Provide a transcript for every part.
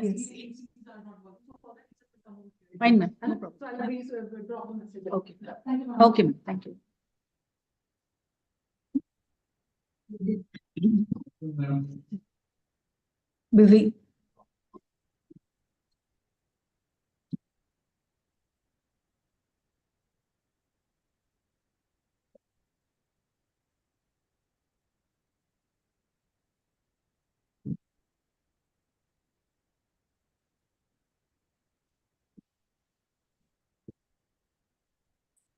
Yes. Fine, ma'am. No problem. Okay. Okay, ma'am. Thank you. Busy.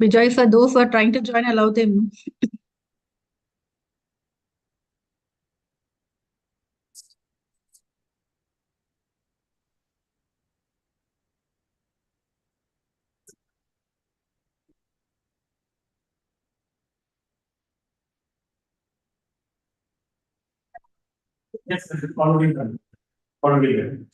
Vijay, for those who are trying to join, allow them. Yes, this is already done. Already done.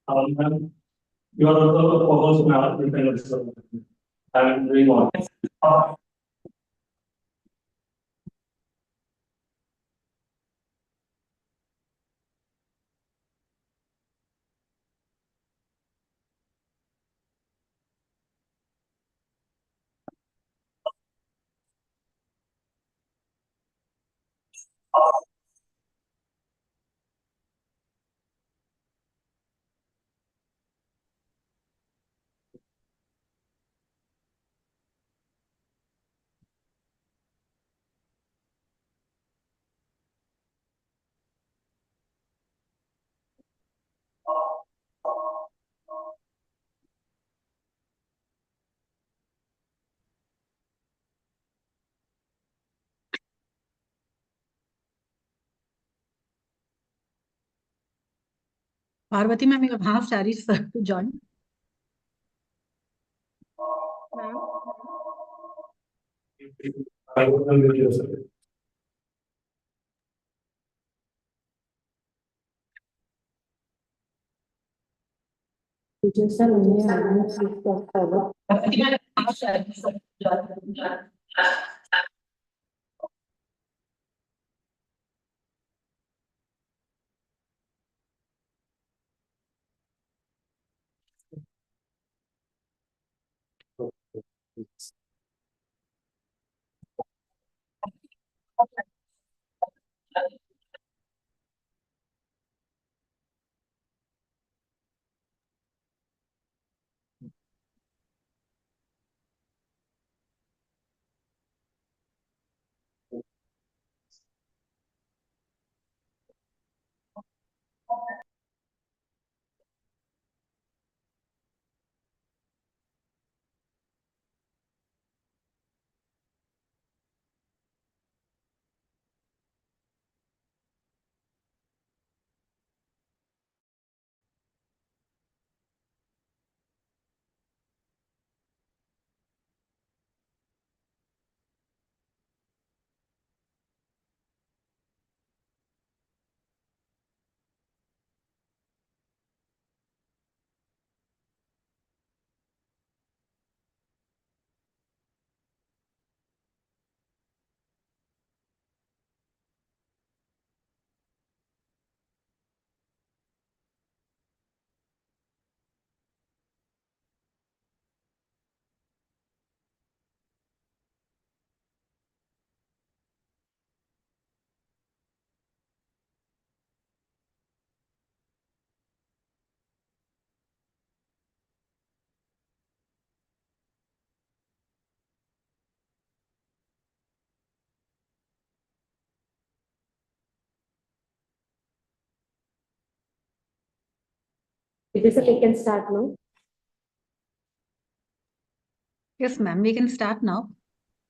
Ma'am, you are also a co-host now. You can also. I'm doing on. Parvati, ma'am, you have half sarees to join. I will unmute yourself. It is a we can start now. Yes, ma'am, we can start now.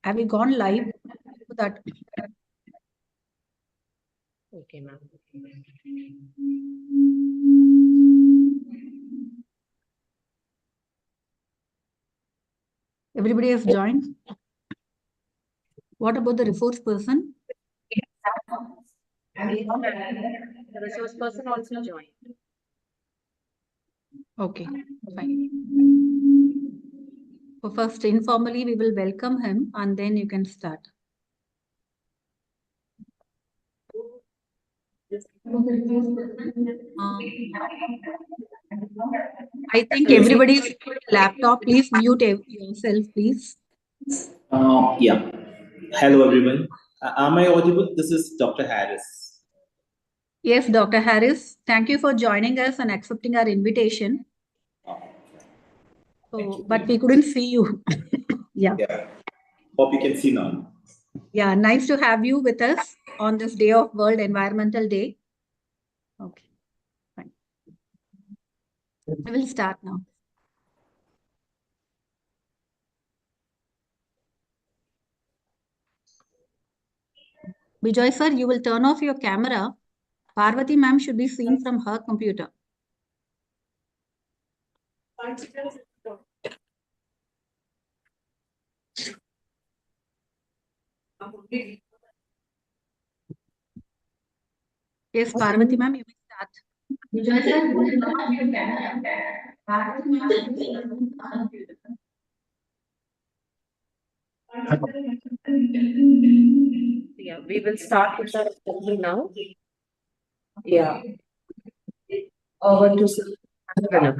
Have we gone live? That Okay, ma'am. everybody has joined. What about the resource person? The resource person also joined. Okay, fine. So first, informally, we will welcome him and then you can start. I think everybody's laptop. Please mute yourself, please. Yeah. Hello, everyone. Am I audible? This is Dr. Harris. Yes, Dr. Harris, thank you for joining us and accepting our invitation. So, but we couldn't see you. Yeah. Hope you can see now. Yeah, nice to have you with us on this day of World Environmental Day. Okay, fine. I will start now. Bijoy sir, you will turn off your camera. Parvati ma'am should be seen from her computer. Yes, Parvati ma'am, you may start. Bijoy sir, you will turn off your camera. Parvati ma'am should be seen from her computer. Yeah, we will start with the assembly now. Yeah. Over to Pranav.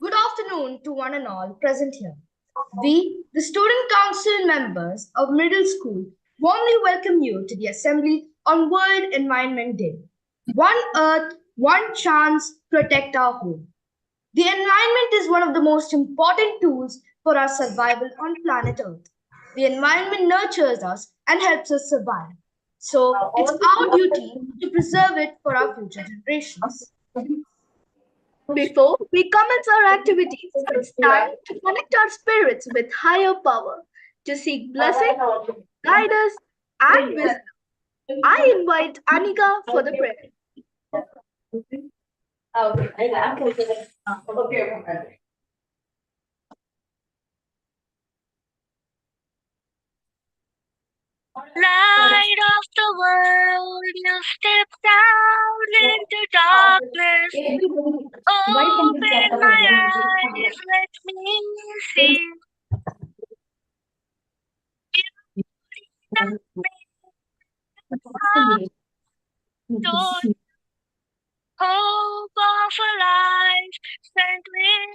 Good afternoon to one and all present here. We, the Student Council members of middle school, warmly welcome you to the assembly on World Environment Day. One Earth, one chance, protect our home. The environment is one of the most important tools for our survival on planet Earth. The environment nurtures us and helps us survive. So it's our duty to preserve it for our future generations. Before we commence our activities, it's time to connect our spirits with higher power, to seek blessing, guidance, and wisdom. I invite Anika for the prayer. Light of the world, you stepped out into darkness. Open my eyes, let me see. Beauty that makes joy, hope of a life spent with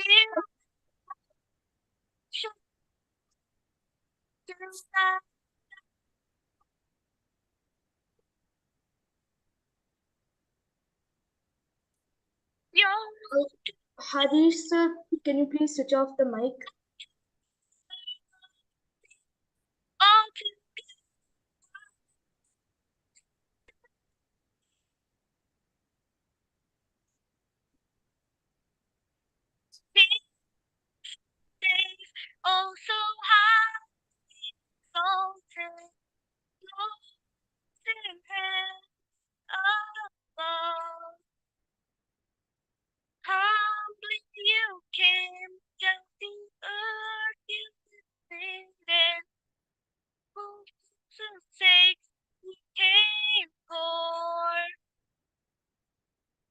you. Harish sir, can you please switch off the mic? Oh, so high, exalted, lost in heaven above. Humbly you came, just the earth you descended. For Jesus' sake, you came for.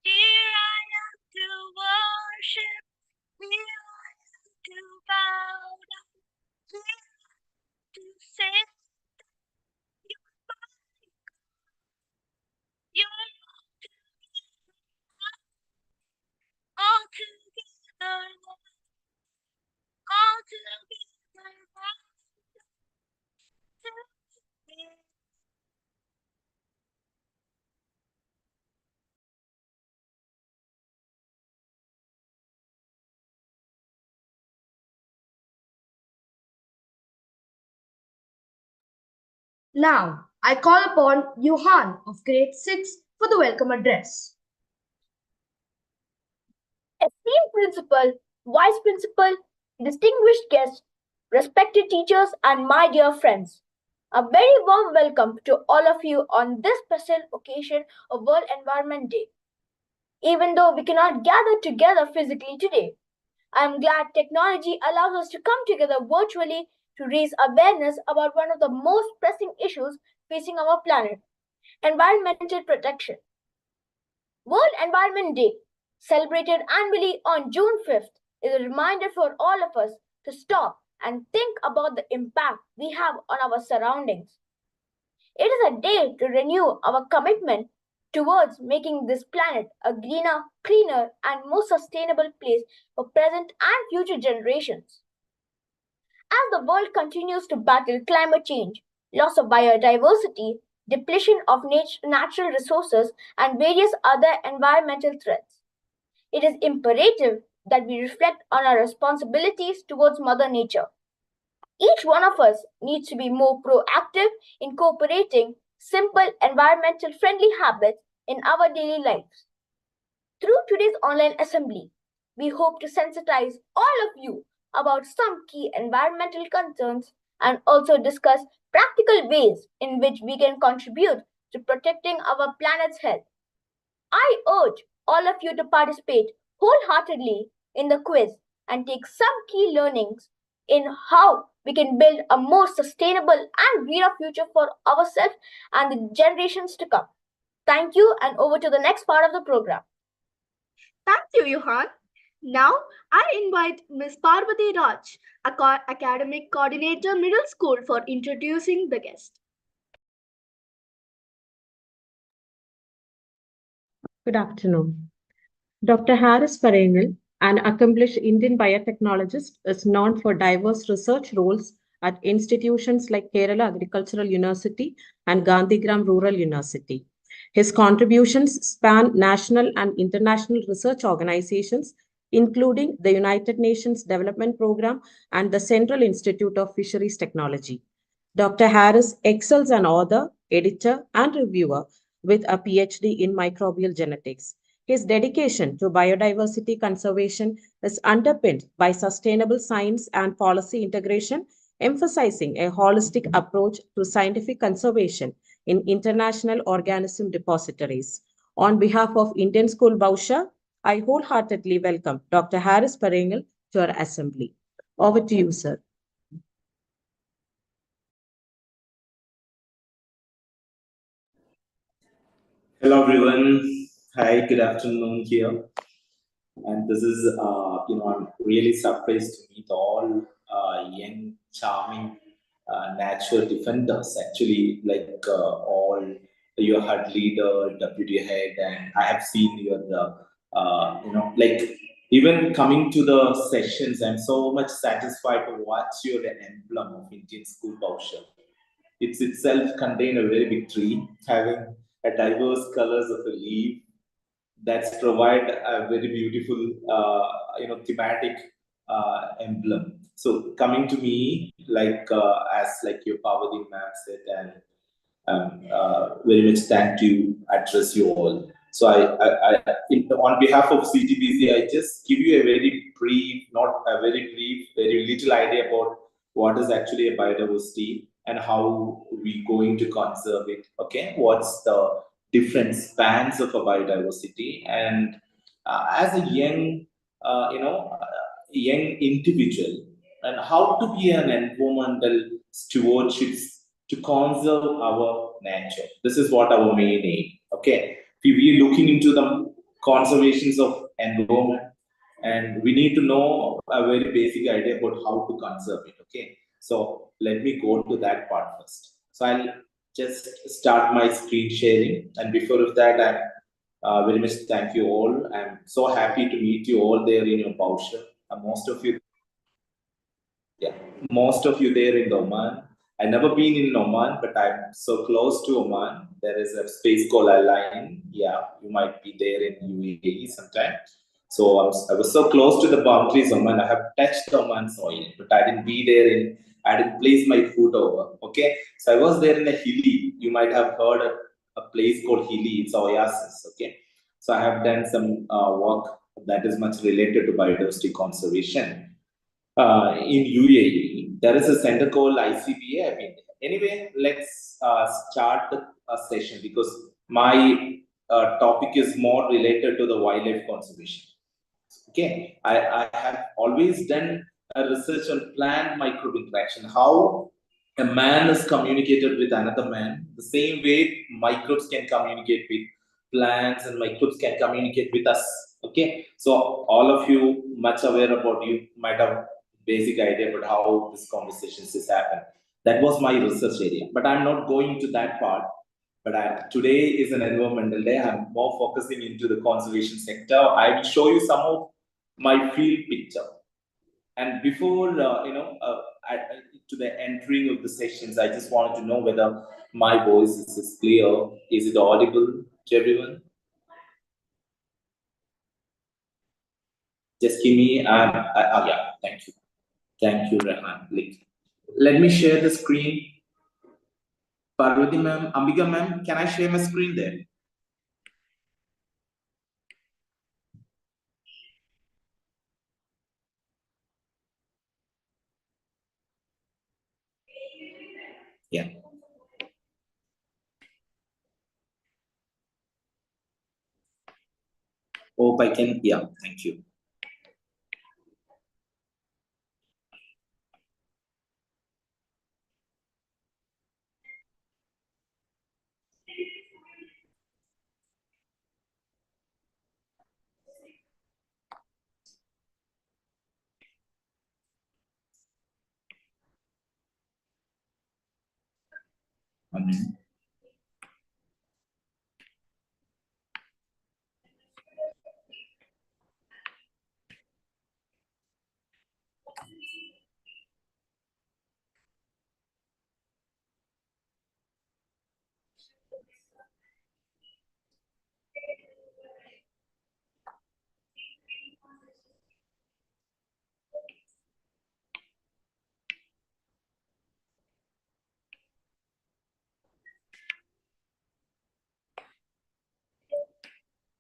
Here I am to worship, here I am to bow down, here to say you're all together, all together. Now, I call upon Johan of grade 6 for the welcome address. Esteemed principal, vice principal, distinguished guests, respected teachers, and my dear friends, a very warm welcome to all of you on this special occasion of World Environment Day. Even though we cannot gather together physically today, I am glad technology allows us to come together virtually to raise awareness about one of the most pressing issues facing our planet, environmental protection. World Environment Day, celebrated annually on June 5th, is a reminder for all of us to stop and think about the impact we have on our surroundings. It is a day to renew our commitment towards making this planet a greener, cleaner, and more sustainable place for present and future generations. As the world continues to battle climate change, loss of biodiversity, depletion of natural resources, and various other environmental threats, it is imperative that we reflect on our responsibilities towards Mother Nature. Each one of us needs to be more proactive in incorporating simple environmental friendly habits in our daily lives. Through today's online assembly, we hope to sensitize all of you about some key environmental concerns and also discuss practical ways in which we can contribute to protecting our planet's health. I urge all of you to participate wholeheartedly in the quiz and take some key learnings in how we can build a more sustainable and greener future for ourselves and the generations to come. Thank you, and over to the next part of the program. Thank you, Johan. Now, I invite Ms. Parvati Raj, Academic Coordinator, Middle School, for introducing the guest. Good afternoon. Dr. Harris Parengal, an accomplished Indian biotechnologist, is known for diverse research roles at institutions like Kerala Agricultural University and Gandhigram Rural University. His contributions span national and international research organizations, including the United Nations Development Programme and the Central Institute of Fisheries Technology. Dr. Harris excels as an author, editor, and reviewer with a PhD in microbial genetics. His dedication to biodiversity conservation is underpinned by sustainable science and policy integration, emphasizing a holistic approach to scientific conservation in international organism depositories. On behalf of Indian School Bausha, I wholeheartedly welcome Dr. Harris Parengal to our assembly. Over to you, sir. Hello everyone. Hi, good afternoon here. And this is, I'm really surprised to meet all young, charming, natural defenders. Actually, like all your HUD leader, deputy head, and I have seen your, like even coming to the sessions, I'm so much satisfied to watch your emblem of Indian School voucher. It's itself contain a very big tree, having a diverse colors of a leaf that's provide a very beautiful, thematic emblem. So coming to me, like as like your Parvati ma'am said, and very much thank you, address you all. So on behalf of CTBC, I just give you a very brief, not a very brief, very little idea about what is actually a biodiversity and how we going to conserve it. Okay, what's the different spans of a biodiversity, and as a young, young individual, and how to be an environmental stewardship to conserve our nature. This is what our main aim. Okay, we are looking into the conservations of environment, and we need to know a very basic idea about how to conserve it. Okay, so let me go to that part first. So I'll just start my screen sharing, and before that, I'm very much thank you all. I'm so happy to meet you all there in your voucher. Most of you there in Oman. I've never been in Oman, but I'm so close to Oman. There is a space called Al-Ain. Yeah, you might be there in UAE sometime. So I was so close to the boundaries of Oman. I have touched Oman soil, but I didn't be there I didn't place my foot over. Okay, so I was there in a hilly. You might have heard a place called Hilly. It's Oasis. Okay, so I have done some work that is much related to biodiversity conservation. In UAE, there is a center called ICBA. I mean, anyway, let's start a session because my topic is more related to the wildlife conservation. Okay, I have always done a research on plant microbe interaction, how a man is communicated with another man, the same way microbes can communicate with plants and microbes can communicate with us. Okay, so all of you much aware about, you might have basic idea about how this conversations is happen. That was my research area, but I'm not going to that part. But today is an environmental day. I'm more focusing into the conservation sector. I will show you some of my field picture. And before to the entering of the sessions, I just wanted to know whether my voice is clear. Is it audible to everyone? Just give me yeah, thank you, Rehan. Let me share the screen. Parvati ma'am, Ambika ma'am, can I share my screen there? Yeah. Hope I can. Yeah, thank you. Amen.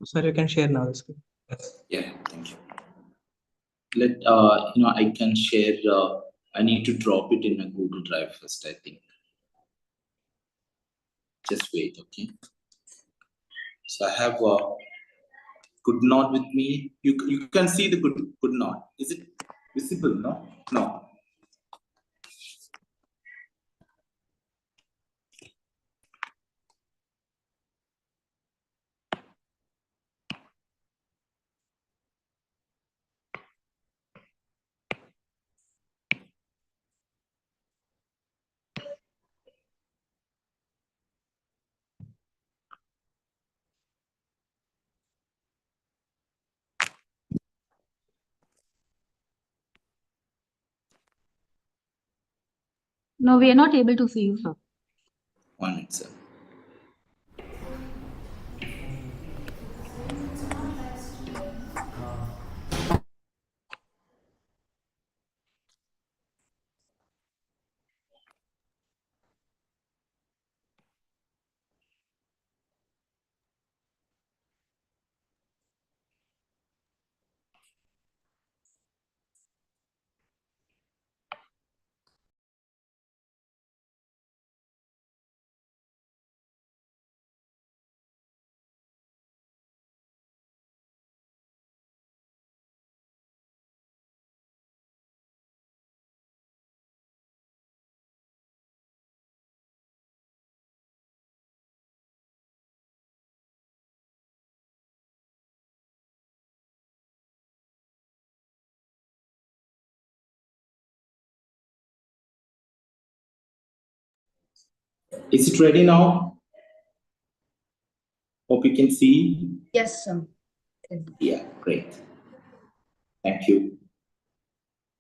Sir, you can share now the screen. Yeah, thank you. I can share. I need to drop it in a Google Drive first, I think. Just wait, okay? So I have good note with me. You can see the good note. Is it visible? No, no. No, we are not able to see you, sir. 1 minute, sir. Is it ready now? Hope you can see. Yes, sir. Yeah, great. Thank you.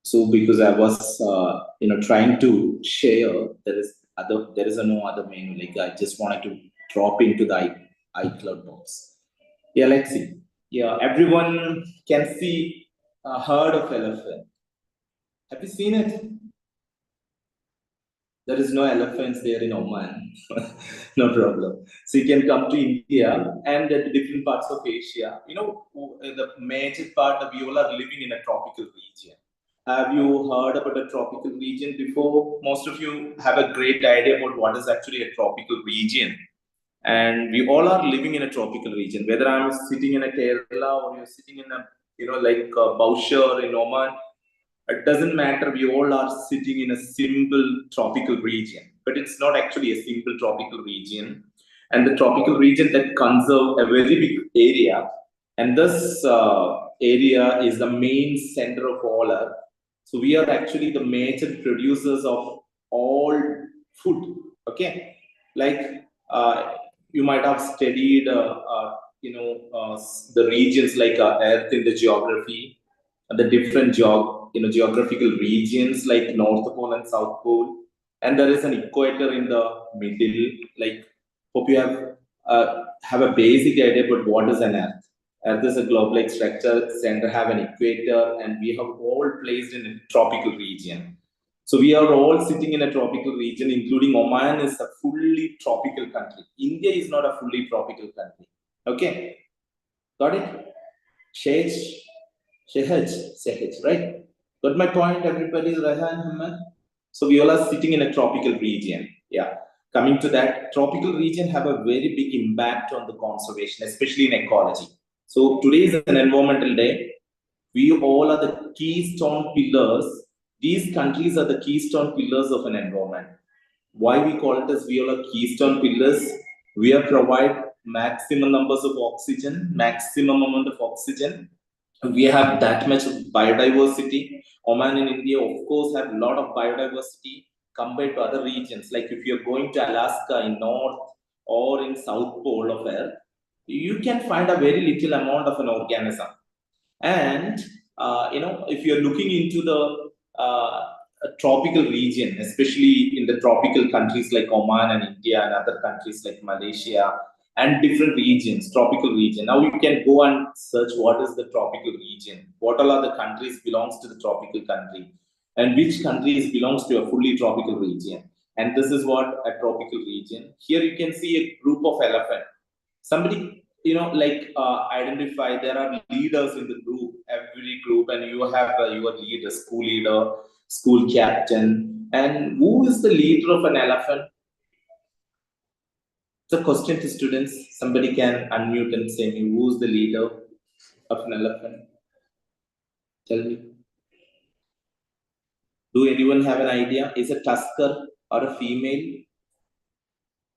So because I was trying to share, there is no other menu. Like I just wanted to drop into the iCloud box. Yeah, let's see. Yeah, everyone can see a herd of elephant. Have you seen it? There is no elephants there in Oman. No problem. So you can come to India and the different parts of Asia. The major part of you all are living in a tropical region. Have you heard about a tropical region before? Most of you have a great idea about what is actually a tropical region. And we all are living in a tropical region. Whether I'm sitting in a Kerala or you're sitting in a, like Baushar in Oman, it doesn't matter. We all are sitting in a simple tropical region, but it's not actually a simple tropical region. and the tropical region that conserve a very big area. And this area is the main center of all Earth. So we are actually the major producers of all food. Okay, like you might have studied, the regions like Earth in the geography, the different geographical regions like North Pole and South Pole, and there is an equator in the middle. Like, hope you have a basic idea about what is an Earth. Earth is a globe-like structure. Center have an equator, and we have all placed in a tropical region. So we are all sitting in a tropical region, including Oman is a fully tropical country. India is not a fully tropical country. Okay, got it? Shehaj, right? Got my point, everybody? Rehan, Hamad? So we all are sitting in a tropical region. Yeah. Coming to that, tropical region have a very big impact on the conservation, especially in ecology. So today is an environmental day. We all are the keystone pillars. These countries are the keystone pillars of an environment. Why we call it as we all are keystone pillars? We are provide maximum numbers of oxygen, maximum amount of oxygen. We have that much of biodiversity. Oman in India, of course, have a lot of biodiversity compared to other regions. Like if you're going to Alaska in North or in South Pole of Earth, you can find a very little amount of an organism. And if you're looking into the tropical region, especially in the tropical countries like Oman and India and other countries like Malaysia and different regions, tropical region. Now you can go and search what is the tropical region, what all other countries belongs to the tropical country, and which countries belongs to a fully tropical region. And this is what a tropical region. Here you can see a group of elephant. Somebody identify, there are leaders in the group, every group, and you have your leader, school captain. And who is the leader of an elephant? It's a question to students. Somebody can unmute and say me, who's the leader of an elephant? Tell me. Do anyone have an idea? Is a tusker or a female?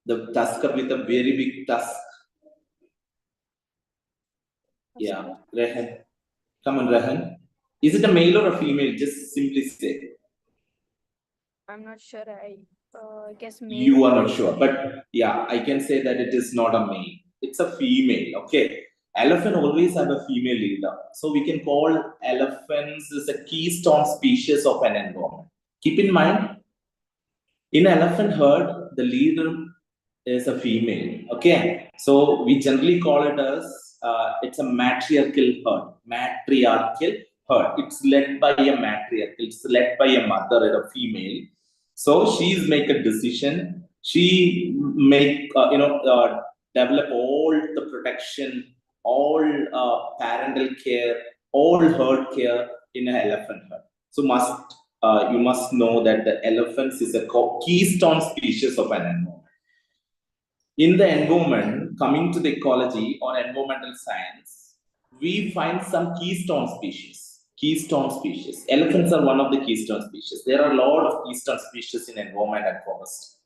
The tusker with a very big tusk. Yeah, Rehan. Come on, Rehan. Is it a male or a female? Just simply say. I'm not sure. I guess male. You are not sure, but yeah, I can say that it is not a male. It's a female. Okay. Elephant always have a female leader. So we can call elephants as a keystone species of an environment. Keep in mind, in elephant herd, the leader is a female. Okay. So we generally call it as it's a matriarchal herd. It's led by a matriarch. It's led by a mother, a female. So she's make a decision. She make develop all the protection, all parental care, all herd care in an elephant herd. So you must know that the elephants is a keystone species of an animal. In the environment, coming to the ecology or environmental science, we find some keystone species. Elephants are one of the keystone species. There are a lot of keystone species in environment and forest.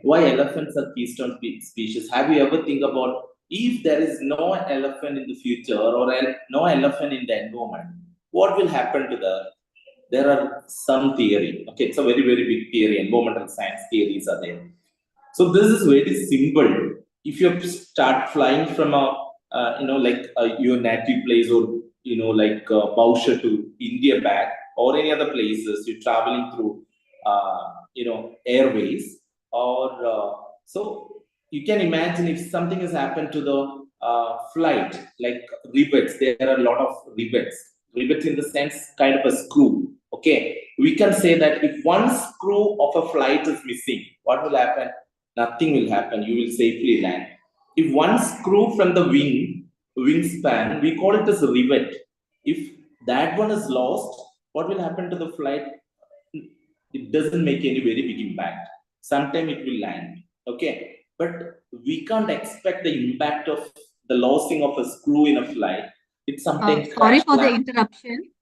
Why elephants are keystone species? Have you ever think about if there is no elephant in the future or no elephant in the environment, what will happen to the earth? There are some theory. Okay, it's a very, very big theory. Environmental science theories are there. So this is very simple. If you start flying from your native place or Bausha to India back or any other places, you're traveling through airways or so you can imagine if something has happened to the flight, like rivets. There are a lot of rivets in the sense kind of a screw. Okay, we can say that if one screw of a flight is missing, what will happen? Nothing will happen. You will safely land. If one screw from the wingspan, we call it as a rivet. If that one is lost, what will happen to the flight? It doesn't make any very big impact. Sometime it will land. Okay, but we can't expect the impact of the losing of a screw in a flight. It's something. Sorry for the interruption.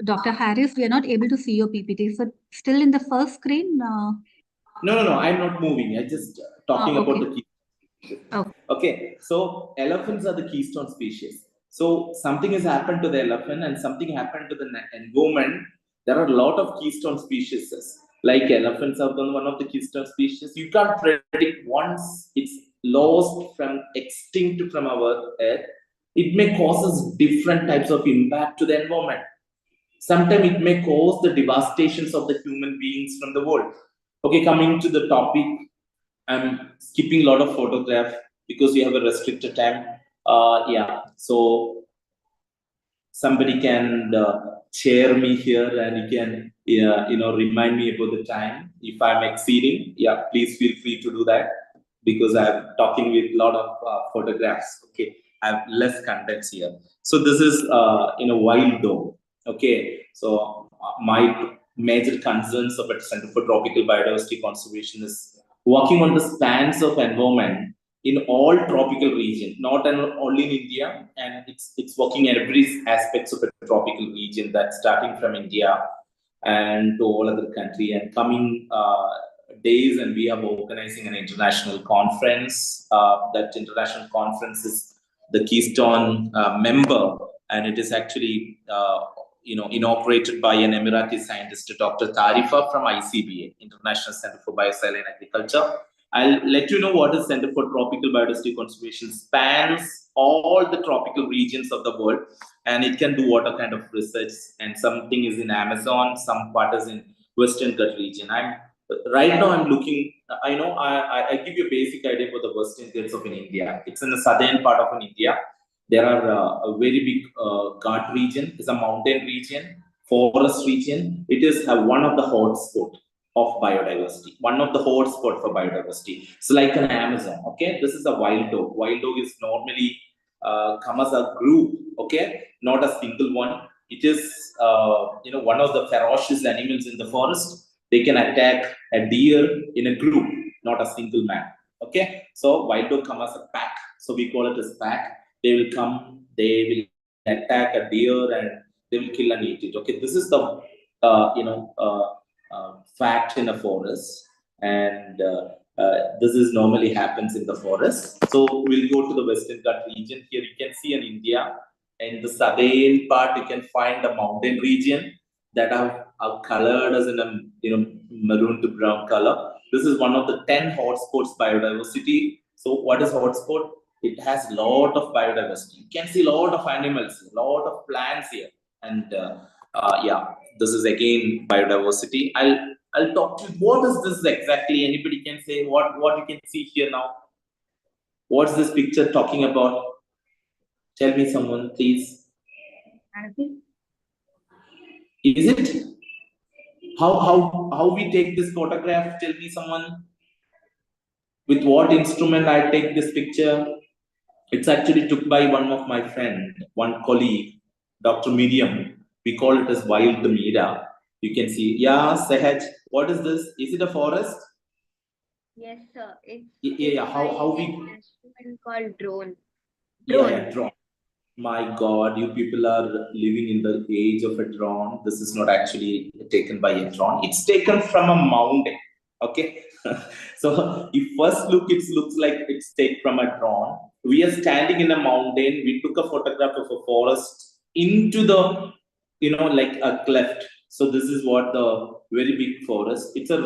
Dr. Harris, we are not able to see your PPT. So still in the first screen? No. I'm not moving. I just talking about the key. Okay. Okay, so elephants are the keystone species. So something has happened to the elephant and something happened to the environment. There are a lot of keystone species. Like elephants are one of the keystone species. You can't predict once it's lost from extinct from our earth. It may causes different types of impact to the environment. Sometimes it may cause the devastations of the human beings from the world. Okay, coming to the topic, I'm skipping a lot of photograph because we have a restricted time. Yeah, so somebody can share me here and you can remind me about the time if I'm exceeding. Yeah, please feel free to do that because I'm talking with a lot of photographs. Okay, I have less contents here. So this is wild dog. Okay, so my major concerns of the Center for Tropical Biodiversity Conservation is working on the spans of environment in all tropical region, not only in India, and it's working in every aspects of a tropical region, that starting from India and to all other country. And coming days, and we are organizing an international conference. That international conference is the Keystone member, and it is actually inaugurated by an Emirati scientist, Dr. Tarifa from ICBA, International Center for Biosaline Agriculture. I'll let you know what is Center for Tropical Biodiversity Conservation spans all the tropical regions of the world, and it can do what kind of research. And something is in Amazon, some part is in Western Ghats region. I'm looking. I give you a basic idea for the Western Ghats of India. It's in the southern part of India. There are a very big Ghat region. It's a mountain region, forest region. It is one of the hotspot of biodiversity, one of the hotspot for biodiversity. It's like an Amazon. Okay, this is a wild dog. Wild dog is normally come as a group. Okay, not a single one. It is one of the ferocious animals in the forest. They can attack a deer in a group, not a single man. Okay, so wild dog come as a pack. So we call it as pack. They will come. They will attack a deer and they will kill and eat it. Okay, this is the fact in a forest, and this is normally happens in the forest. So we'll go to the Western Ghats region. Here you can see in India, in the southern part you can find the mountain region that are colored as in a maroon to brown color. This is one of the 10 hotspots biodiversity. So what is hotspot? It has a lot of biodiversity. You can see a lot of animals, a lot of plants here, and yeah, this is again biodiversity. I'll talk to you. What is this exactly? Anybody can say what you can see here now? What's this picture talking about? Tell me, someone, please. Is it? How we take this photograph? Tell me, someone. With what instrument I take this picture? It's actually took by one of my friend, one colleague, Dr. Miriam. We call it as wild Mira. You can see. Yeah, Sahaj, what is this? Is it a forest? Yes, sir. It's Yeah. How we? an instrument called drone. Yeah, drone. My God, you people are living in the age of a drone. This is not actually taken by a drone. It's taken from a mountain. Okay. So if first look, it looks like it's taken from a drone. We are standing in a mountain. We took a photograph of a forest into the, like a cleft. So this is what the very big forest. It's a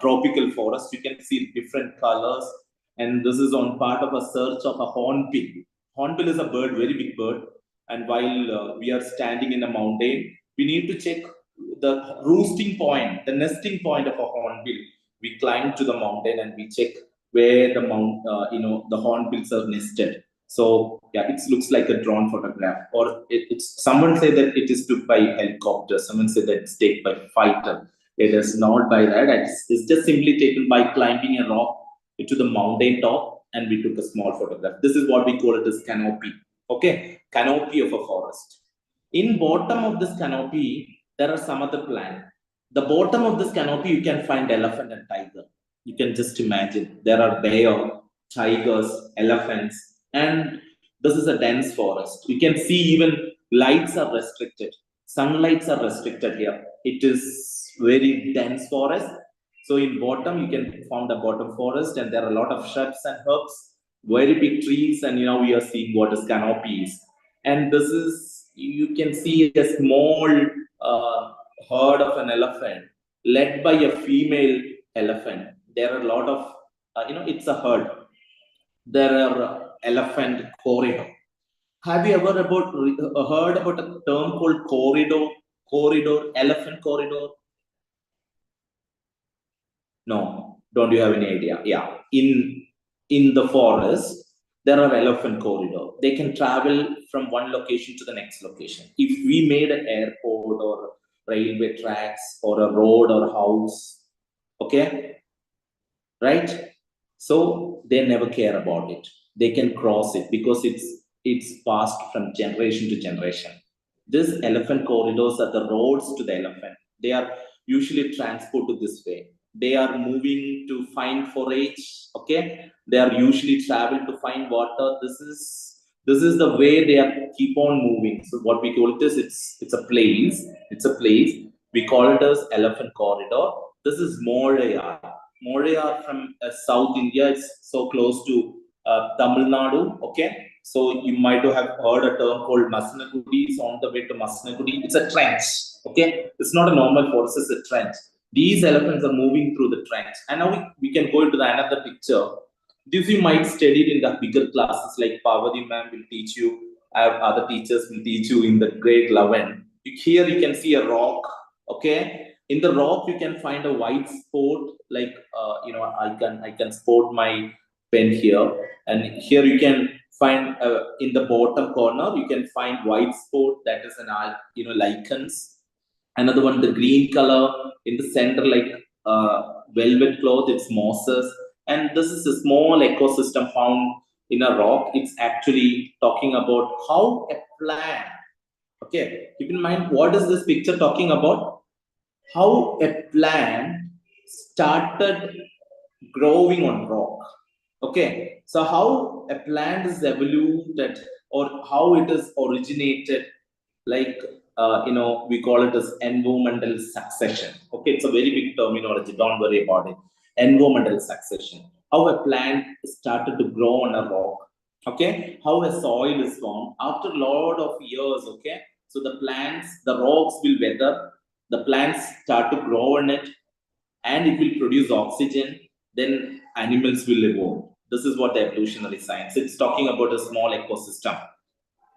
tropical forest. You can see different colors. And this is on part of a search of a hornbill. Hornbill is a bird, very big bird. And while we are standing in a mountain, we need to check the roosting point, the nesting point of a hornbill. We climb to the mountain and we check where the the hornbills are nested. So yeah, it looks like a drone photograph, or it's someone say that it is took by helicopter. Someone said that it's taken by fighter. It is not by that. It's just simply taken by climbing a rock to the mountain top, and we took a small photograph. This is what we call it as canopy. Okay, canopy of a forest. In bottom of this canopy, there are some other plant. The bottom of this canopy, you can find elephant and tiger. You can just imagine. There are bear, tigers, elephants, and this is a dense forest. You can see even lights are restricted. Sunlights are restricted here. It is very dense forest. So in bottom, you can find the bottom forest, and there are a lot of shrubs and herbs, very big trees, and we are seeing what is canopies. And this is, you can see a small herd of an elephant led by a female elephant. There are a lot of, it's a herd. There are elephant corridor. Have you ever heard about a term called corridor? Corridor, elephant corridor? No, don't you have any idea? Yeah, in the forest, there are elephant corridor. They can travel from one location to the next location. If we made an airport or railway tracks or a road or house, okay, right? So they never care about it. They can cross it because it's passed from generation to generation. These elephant corridors are the roads to the elephant. They are usually transported this way. They are moving to find forage. Okay, they are usually travel to find water. This is the way they are keep on moving. So what we call it is it's a place. It's a place. We call it as elephant corridor. This is Moraya. Moraya from South India. It's so close to Tamil Nadu. Okay, so you might have heard a term called Masanagudi. It's on the way to Masanagudi. It's a trench. Okay, it's not a normal forest. It's a trench. These elephants are moving through the trench. And now we can go into the another picture. This you might study in the bigger classes, like Parvati ma'am will teach you. Other teachers will teach you in the grade 11. Here you can see a rock. Okay, in the rock you can find a white spot. Like I can spot my pen here, and here you can find in the bottom corner you can find white spot, that is an lichens. Another one, the green color in the center, like velvet cloth, it's mosses. And this is a small ecosystem found in a rock. It's actually talking about how a plant, okay, keep in mind, what is this picture talking about? How a plant started growing on rock. Okay, so how a plant is evolved or how it is originated, like we call it as environmental succession. Okay, it's a very big terminology, don't worry about it. Environmental succession, how a plant started to grow on a rock. Okay, how a soil is formed after a lot of years. Okay, so the rocks will weather, the plants start to grow on it, and it will produce oxygen, then animals will evolve. This is what the evolutionary science, it's talking about a small ecosystem.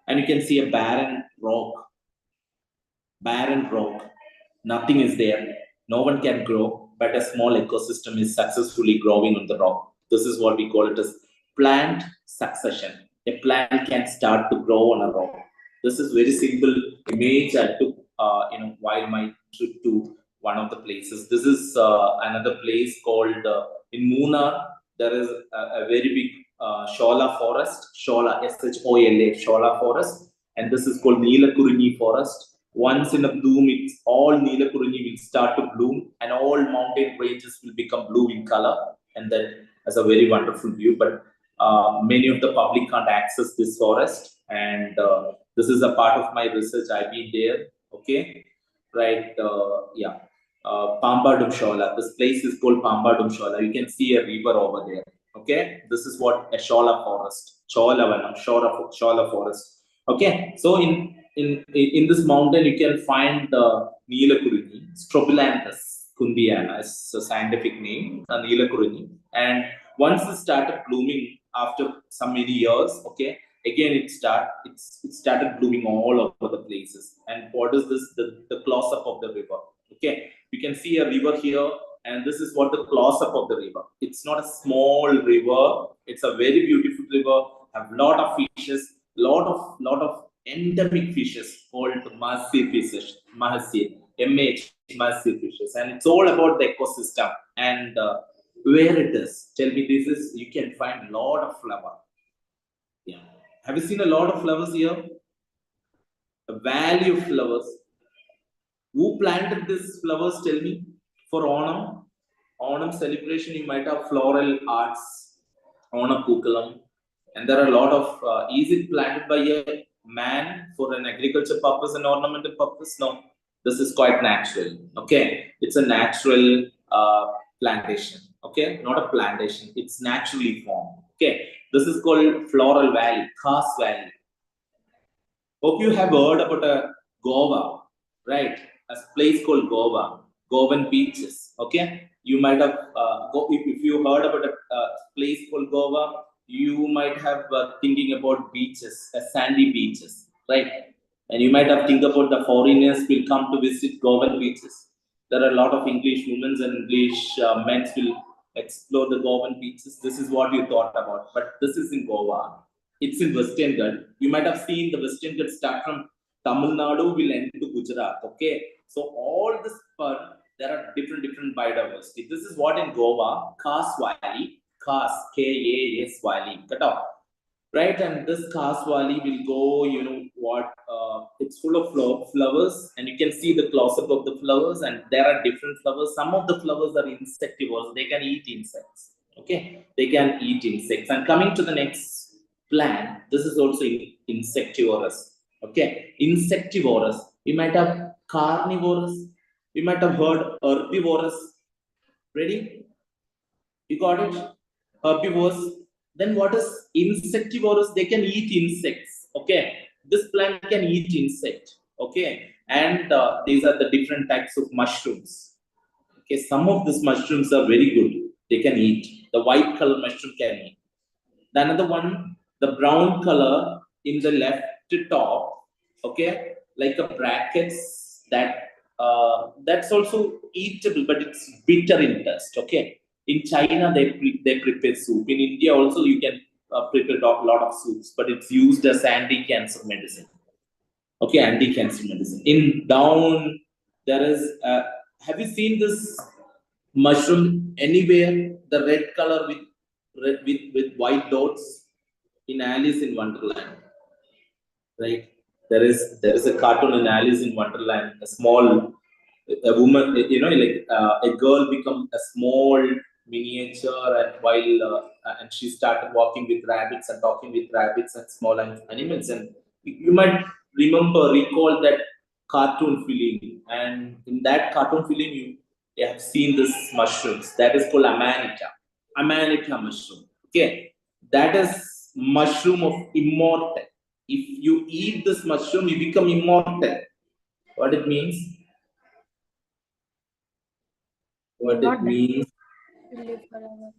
And you can see a barren rock, nothing is there, no one can grow, but a small ecosystem is successfully growing on the rock. This is what we call it as plant succession. A plant can start to grow on a rock. This is very simple image I took while my trip to one of the places. This is another place called in Munnar. There is a very big Shola forest, Shola, SHOLA, Shola forest, and this is called Neelakurinji forest. Once in a bloom, it's all Neelakurinji will start to bloom, and all mountain ranges will become blue in color, and that is a very wonderful view. But many of the public can't access this forest, and this is a part of my research. I've been there. Okay, right? Yeah. Pambadum Shola. This place is called Pambadum Shola. You can see a river over there. Okay, this is what a Shola forest, Shola forest. Okay, so in this mountain you can find the Neelakurinji, Strobilanthus kundiana is a scientific name, Neelakurinji. And once it started blooming after some many years, okay, again it started blooming all over the places. And what is this? The close up of the river. Okay, you can see a river here, and this is what the close up of the river. It's not a small river, it's a very beautiful river, have lot of fishes, lot of endemic fishes called massive fishes, massive fishes, and it's all about the ecosystem. And where it is, tell me, this is, you can find a lot of flower. Yeah, have you seen a lot of flowers here? A valley of flowers. Who planted these flowers? Tell me. For Onam celebration, you might have floral arts, Onam Pukalam, and there are a lot of. Is it planted by a man for an agriculture purpose and ornamental purpose? No, this is quite natural. Okay, it's a natural plantation. Okay, not a plantation. It's naturally formed. Okay, this is called Floral Valley, Khas Valley. Hope you have heard about a Goa, right? A place called Goa, Goan beaches. Okay, you might have if you heard about a place called Goa, you might have thinking about beaches, sandy beaches, right? And you might have think about the foreigners will come to visit Goan beaches. There are a lot of English women and English men will explore the Goan beaches. This is what you thought about, but this is in Goa. It's in Western Ghats. You might have seen the Western Ghats start from Tamil Nadu will end to Gujarat. Okay, so all this there are different biodiversity. This is what in Goa, Khas Valley, Khas K-A-S Valley, cut off. Right, and this Khas Valley will go, you know what, it's full of flowers, and you can see the close-up of the flowers, and there are different flowers. Some of the flowers are insectivores, they can eat insects. Okay, they can eat insects. And coming to the next plant, this is also insectivorous. Okay, insectivorous. You might have carnivorous, you might have heard herbivorous. Ready? You got it? Herbivores. Then what is insectivorous? They can eat insects. Okay, this plant can eat insect. Okay, and these are the different types of mushrooms. Okay, some of these mushrooms are very good. They can eat. The white color mushroom can eat. The another one, the brown color in the left top. Okay, like a brackets that's also eatable, but it's bitter in taste. Okay. In China, they prepare soup. In India, also you can prepare a lot of soups, but it's used as anti-cancer medicine. Okay, anti-cancer medicine. In down, there is. Have you seen this mushroom anywhere? The red color with white dots in Alice in Wonderland, right? There is a cartoon in Alice in Wonderland. A woman, you know, like a girl become a small miniature, and while and she started walking with rabbits and talking with rabbits and small animals, and you might recall that cartoon film, and in that cartoon film you have seen this mushrooms that is called amanita mushroom. Okay, that is mushroom of immortal. If you eat this mushroom, you become immortal. What it means? What Not it that. means? To live forever.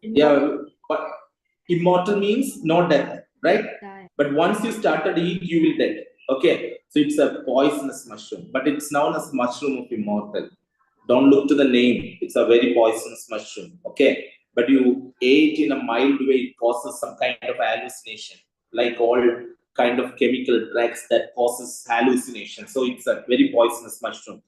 Yeah, but immortal means no death, right? Die. But once you started eat, you will dead. Okay, so it's a poisonous mushroom, but it's known as mushroom of immortal. Don't look to the name; it's a very poisonous mushroom. Okay, but you ate in a mild way, it causes some kind of hallucination, like all kind of chemical drugs that causes hallucination. So it's a very poisonous mushroom.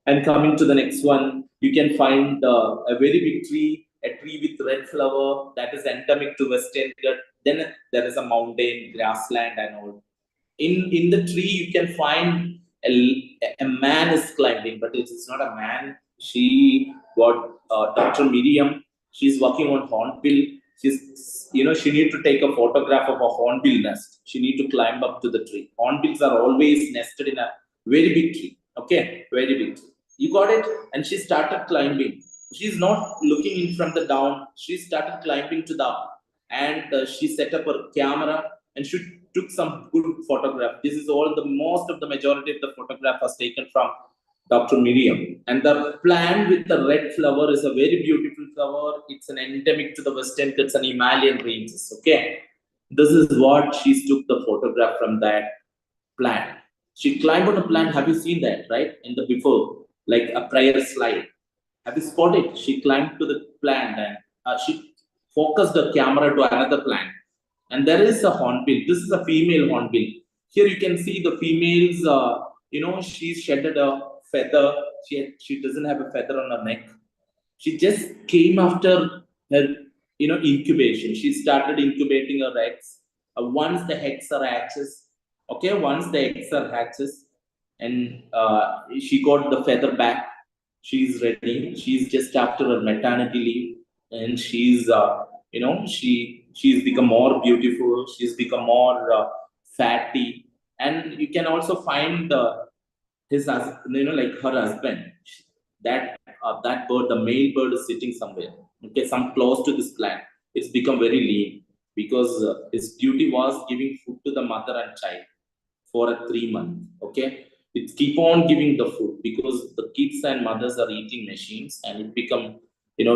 And coming to the next one, you can find a very big tree, a tree with red flower that is endemic to Western Ghats. Then there is a mountain, grassland, and all. In the tree, you can find a man is climbing, but it is not a man. She got Dr. Miriam. She's working on hornbill. She need to take a photograph of a hornbill nest. She need to climb up to the tree. Hornbills are always nested in a very big tree. Okay, very big tree. You got it? And she started climbing. She's not looking in from the down. She started climbing to the up. And she set up her camera and she took some good photograph. This is all the most of the majority of the photograph was taken from Dr. Miriam. And the plant with the red flower is a very beautiful flower. It's an endemic to the Western Ghats and Himalayan ranges. Okay. This is what she took the photograph from that plant. She climbed on a plant. Have you seen that, right? In the before, like a prayer slide. Have you spotted? She climbed to the plant and she focused the camera to another plant. And there is a hornbill. This is a female hornbill. Here you can see the females, she's shedded a feather. She doesn't have a feather on her neck. She just came after her, incubation. She started incubating her eggs. Once the eggs are hatches, okay, once the eggs are hatches, and she got the feather back. She's ready. She's just after her maternity leave, and she's become more beautiful. She's become more fatty, and you can also find like her husband. that that bird, the male bird, is sitting somewhere, okay, some close to this plant. It's become very lean because his duty was giving food to the mother and child for a 3 month. Okay, it keep on giving the food because the kids and mothers are eating machines, and it become,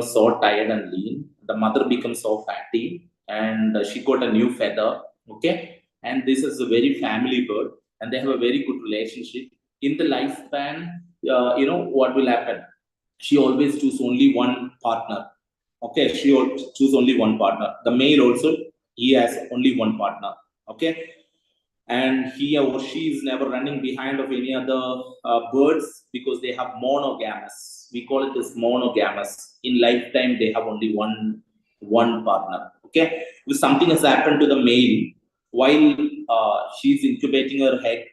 so tired and lean. The mother becomes so fatty, and she got a new feather. Okay, and this is a very family bird, and they have a very good relationship. In the lifespan, what will happen? She always choose only one partner. Okay, she will choose only one partner. The male also, he has only one partner. Okay, and he or she is never running behind of any other birds because they have monogamous. We call it as monogamous. In lifetime, they have only one partner. Okay, if something has happened to the male while she's incubating her egg,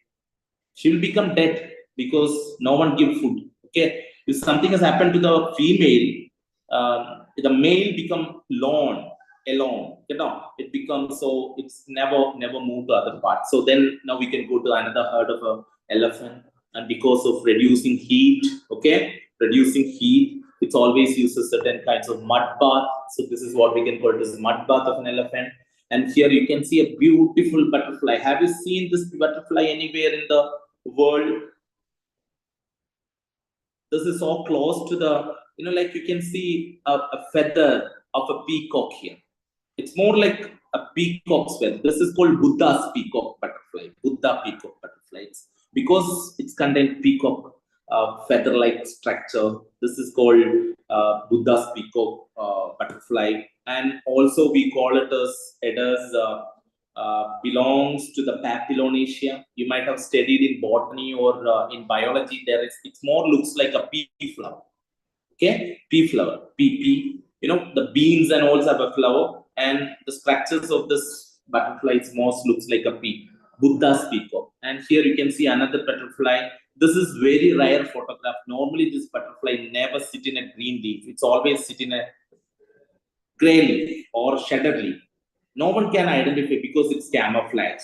she will become dead because no one give food. Okay, if something has happened to the female, the male become alone. It becomes so it's never moved to other parts. So then now we can go to another herd of a elephant, and because of reducing heat, it's always uses certain kinds of mud bath. So this is what we can call it as mud bath of an elephant. And here you can see a beautiful butterfly. Have you seen this butterfly anywhere in the world? This is so close to the, like you can see a feather of a peacock here. It's more like a peacock's feather. This is called Buddha's peacock butterfly. Buddha peacock butterfly. Because it's contained peacock feather-like structure. This is called Buddha's peacock butterfly, and also we call it as belongs to the Papillonaceae. You might have studied in botany or in biology. It more looks like a pea flower. Okay, pea flower, pea. The beans and all have a flower, and the structures of this butterfly most looks like a pea. Buddha's peacock. And here you can see another butterfly. This is very rare photograph. Normally, this butterfly never sit in a green leaf. It's always sit in a gray leaf or shaded leaf. No one can identify because it's camouflaged.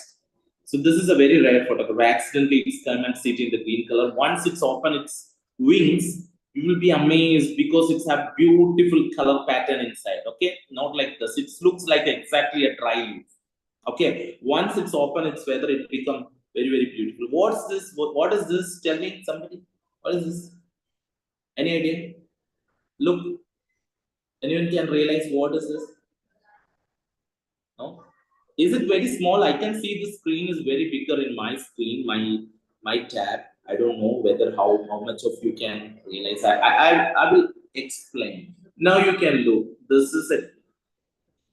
So this is a very rare photograph. Accidentally, it's come and sit in the green color. Once it's open its wings, you will be amazed because it's a beautiful color pattern inside. Okay, not like this. It looks like exactly a dry leaf. Okay, once it's open its feather, it becomes very beautiful. What's this? What is this? Tell me, somebody. What is this? Any idea? Look. Anyone can realize what is this? No? Is it very small? I can see the screen is very bigger in my screen, my tab. I don't know whether how much of you can realize. I will explain. Now you can look. This is a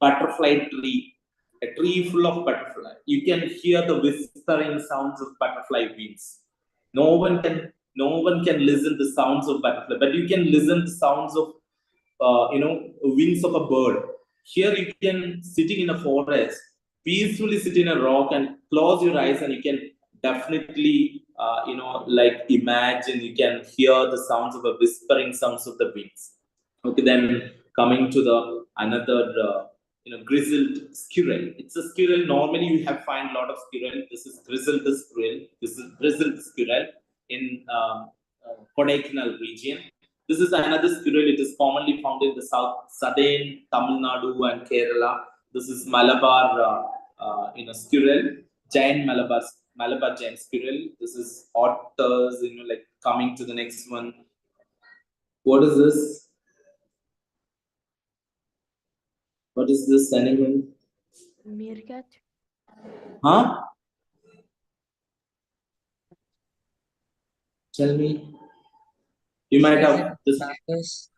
butterfly tree, a tree full of butterfly. You can hear the whispering sounds of butterfly wings. No one can listen the sounds of butterfly, but you can listen the sounds of wings of a bird. Here you can sitting in a forest, peacefully sit in a rock and close your eyes, and you can definitely like imagine you can hear the sounds of a whispering sounds of the wings. Okay, then coming to the another grizzled squirrel. It's a squirrel. Normally you have find a lot of squirrel. This is grizzled squirrel. This is grizzled squirrel in Kodaikanal region. This is another squirrel. It is commonly found in the southern Tamil Nadu and Kerala. This is Malabar, squirrel, giant Malabar giant squirrel. This is otters. Like coming to the next one. What is this? What is this animal? Meerkat. Huh? Tell me. You might have this.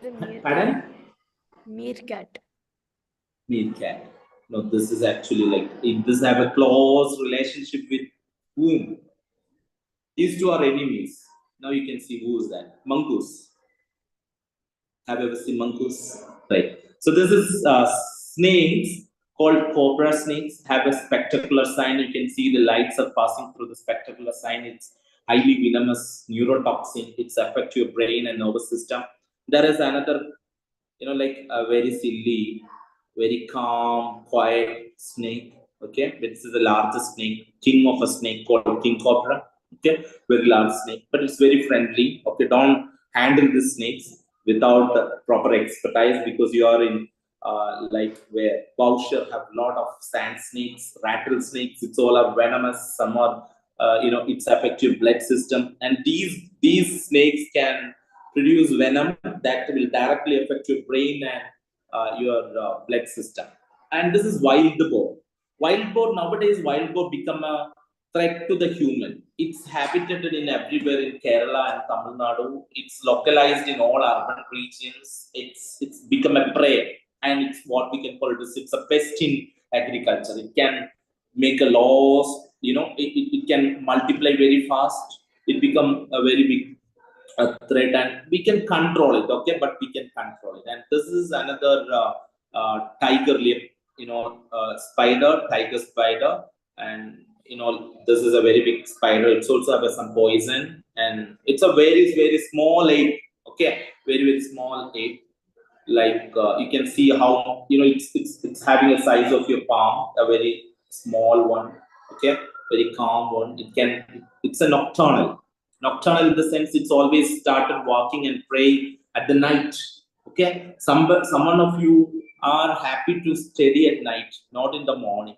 The meerkat. Pardon? Meerkat. Meerkat. No, this is actually like this have a close relationship with whom? These two are enemies. Now you can see who is that. Mongoose. Have you ever seen mongoose? Right. So this is snakes called cobra snakes have a spectacular sign. You can see the lights are passing through the spectacular sign. It's highly venomous neurotoxin. It's affect your brain and nervous system. There is another, like a very silly, very calm, quiet snake. Okay, this is the largest snake, king of a snake called king cobra. Okay, very large snake, but it's very friendly. Okay, handle the snakes without the proper expertise, because you are in like where Boucher have a lot of sand snakes, rattlesnakes. It's all are venomous. Some are it's affect your blood system, and these snakes can produce venom that will directly affect your brain and your blood system. And this is wild boar. Wild boar nowadays, wild boar become a threat to the human. It's habitated in everywhere in Kerala and Tamil Nadu. It's localized in all urban regions. It's become a prey, and it's what we can call it. It's a pest in agriculture. It can make a loss. It can multiply very fast. It become a very big threat, and we can control it. Okay, but we can control it. And this is another tiger lip, spider, tiger spider, and this is a very big spider. It's also has some poison, and it's a very very small ape. Okay, very very small ape. Like you can see how it's having a size of your palm, a very small one. Okay, very calm one. It's a nocturnal in the sense it's always started walking and prey at the night. Okay, someone of you are happy to study at night, not in the morning.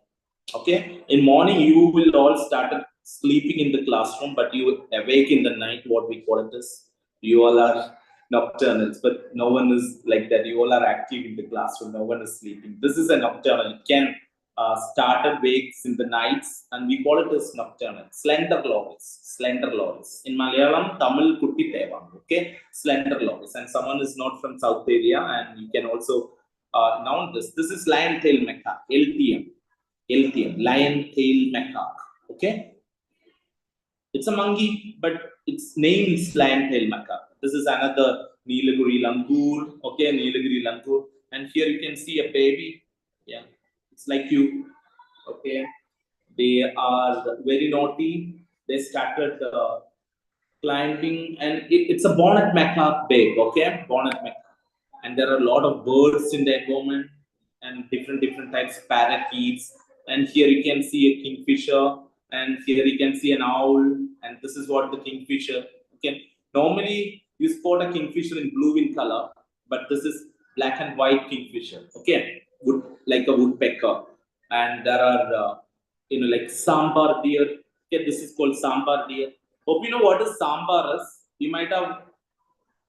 Okay, in morning you will all started sleeping in the classroom, but you awake in the night. What we call it is, you all are nocturnals, but no one is like that. You all are active in the classroom. No one is sleeping. This is a nocturnal. It can start at wakes in the nights, and we call it as nocturnal. Slender loris. In Malayalam, Tamil Kutti Teva. Okay, slender loris. And someone is not from South area, and you can also noun this. This is lion tail macaque, LTM, lion tail macaque. Okay, it's a monkey, but its name is lion tail macaque. This is another Nilagiri langur. Okay, Nilagiri langur, and here you can see a baby. Yeah, it's like you. Okay, they are very naughty. They started climbing, and it's a bonnet macaque babe. Okay, bonnet macaque, and there are a lot of birds in the environment, and different types of parakeets. And here you can see a kingfisher, and here you can see an owl, and this is what the kingfisher. Okay, normally you spot a kingfisher in blue in color, but this is black and white kingfisher. Okay, like a woodpecker. And there are like sambar deer. Okay, this is called sambar deer. Hope you know what is sambar is. You might have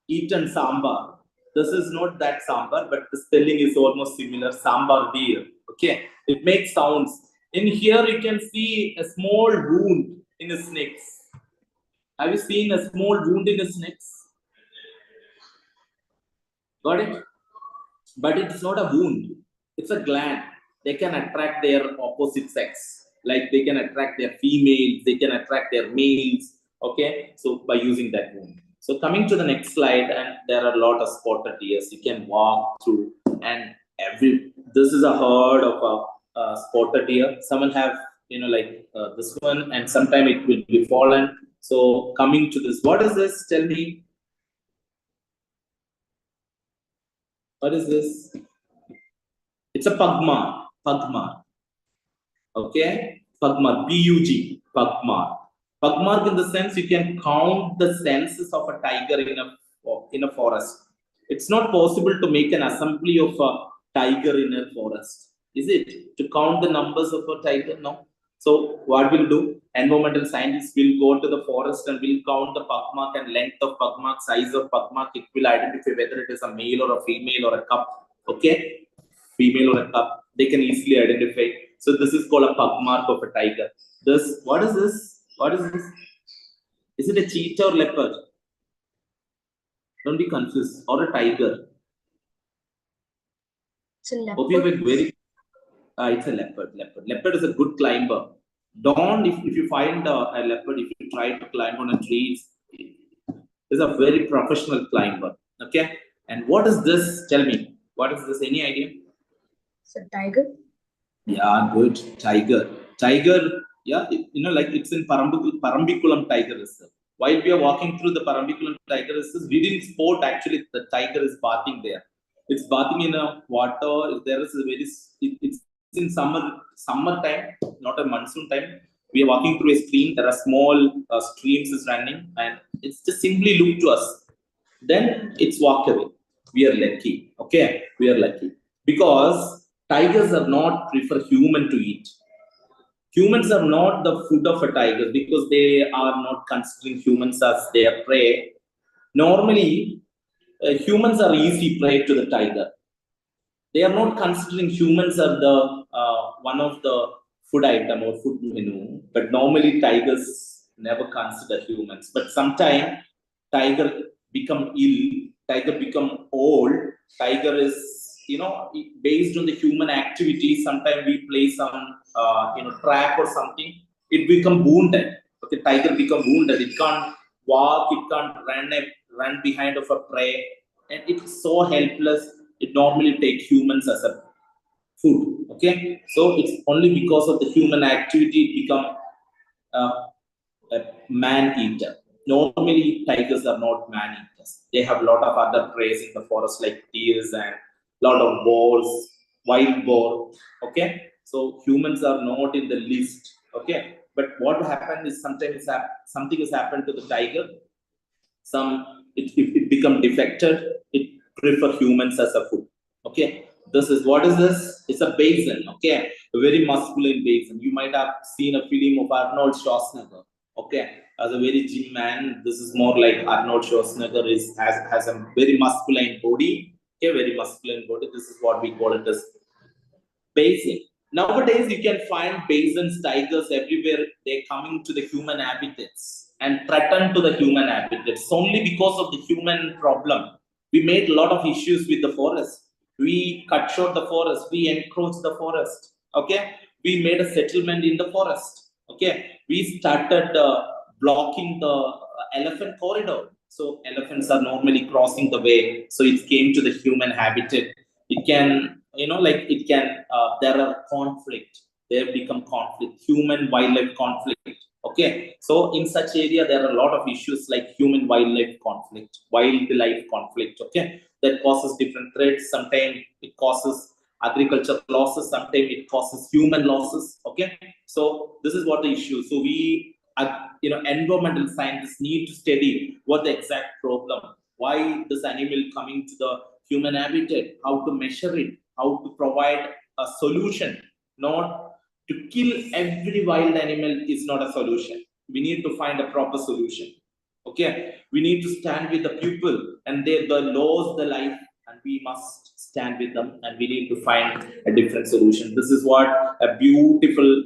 eaten sambar. This is not that sambar, but the spelling is almost similar. Sambar deer. Okay, it makes sounds. In here you can see a small wound in a snake. Have you seen a small wound in a snake? Got it? But it's not a wound. It's a gland. They can attract their opposite sex. Like they can attract their females. They can attract their males. Okay, so by using that wound. So coming to the next slide, and there are a lot of spotted deers. You can walk through, and this is a herd of a spotted deer. Someone have like this one, and sometime it will be fallen. So coming to this, what is this? Tell me. What is this? It's a pugmar. Okay, pugmar. P-U-G. Pugmar. Pugmark in the sense you can count the senses of a tiger in a forest. It's not possible to make an assembly of a tiger in a forest, is it? To count the numbers of a tiger? No. So what we'll do? Environmental scientists will go to the forest and will count the pugmark and length of pugmark, size of pugmark. It will identify whether it is a male or a female or a cub. Okay, female or a cub. They can easily identify. So this is called a pugmark of a tiger. What is this? What is this? Is it a cheetah or leopard? Don't be confused. Or a tiger. It's a leopard. Hope you have very. It's a leopard. Leopard is a good climber. Don't if you find a leopard, if you try to climb on a tree, is a very professional climber. Okay. And what is this? Tell me. What is this? Any idea? It's a tiger. Yeah, good. Tiger. Yeah, like it's in Parambikulam Tiger Reserve. While we are walking through the Parambikulam Tiger Reserve, we didn't spot actually the tiger is bathing there. It's bathing in a water. There is a it's in summertime, not a monsoon time. We are walking through a stream. There are small streams is running, and it's just simply look to us. then it's walk away. We are lucky. Okay, we are lucky because tigers are not prefer human to eat. Humans are not the food of a tiger because they are not considering humans as their prey. Normally, humans are easy prey to the tiger. They are not considering humans are the one of the food item or food menu, but normally tigers never consider humans. But sometimes tiger become ill, tiger become old, tiger is based on the human activity. Sometimes we play some trap or something, it become wounded. Okay, tiger become wounded. It can't walk, it can't run behind of a prey, and it's so helpless. It normally take humans as a food. Okay, so it's only because of the human activity it become a man eater. Normally, tigers are not man eaters. They have a lot of other prey in the forest, like deers and lot of boars, wild boar. Okay, so humans are not in the list. Okay, but what happened is sometimes something has happened to the tiger. If it become defected, it prefer humans as a food. Okay, this is what is this? It's a basin. Okay, a very masculine basin. You might have seen a film of Arnold Schwarzenegger. Okay, as a very gym man, this is more like Arnold Schwarzenegger has a very masculine body. Okay, very masculine body. This is what we call it as basin. Nowadays, you can find basins, tigers everywhere. They're coming to the human habitats and threaten to the human habitats only because of the human problem. We made a lot of issues with the forest. We cut short the forest. We encroach the forest. Okay, we made a settlement in the forest. Okay, we started blocking the elephant corridor. So elephants are normally crossing the way. So it came to the human habitat. It can it can there are conflict, there become conflict, human wildlife conflict. Okay, so in such area there are a lot of issues like human wildlife conflict. Okay, that causes different threats. Sometimes it causes agriculture losses, sometimes it causes human losses. Okay, so this is what the issue. So we environmental scientists need to study what the exact problem, why this animal coming to the human habitat, how to measure it, how to provide a solution. Not to kill every wild animal is not a solution. We need to find a proper solution. Okay, we need to stand with the people and they lost the life, and we must stand with them, and we need to find a different solution. This is what a beautiful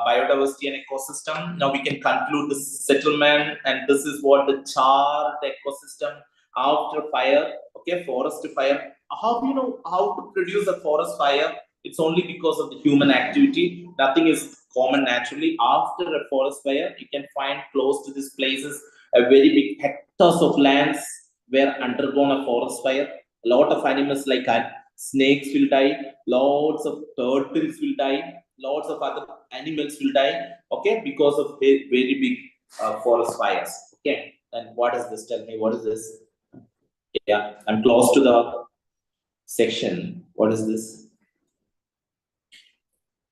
biodiversity and ecosystem. Now we can conclude this settlement, and this is what the charred ecosystem after fire. Okay, forest fire. How do you know how to produce a forest fire? It's only because of the human activity. Nothing is common naturally. After a forest fire, you can find close to these places a very big hectares of lands were undergone a forest fire. A lot of animals like snakes will die, lots of turtles will die, lots of other animals will die. Okay, because of very big forest fires. Okay, and what is this? Tell me, what is this? Yeah, I'm close to the section. What is this?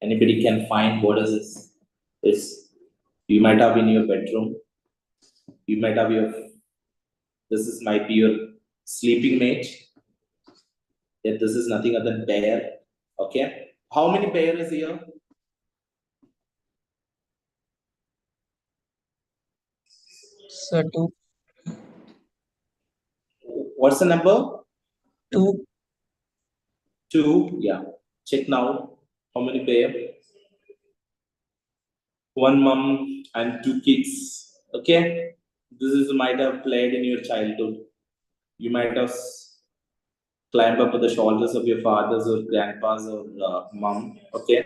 Anybody can find what is this? It's you might have in your bedroom. You might have your. This might be your sleeping mate. Yeah, this is nothing other than bear. Okay, how many bear is here? Sir, two. What's the number? Two. 2. Yeah. Check now. How many bear? 1 mom and 2 kids. Okay. This is might have played in your childhood. You might have climbed up to the shoulders of your fathers or grandpas or mom. Okay.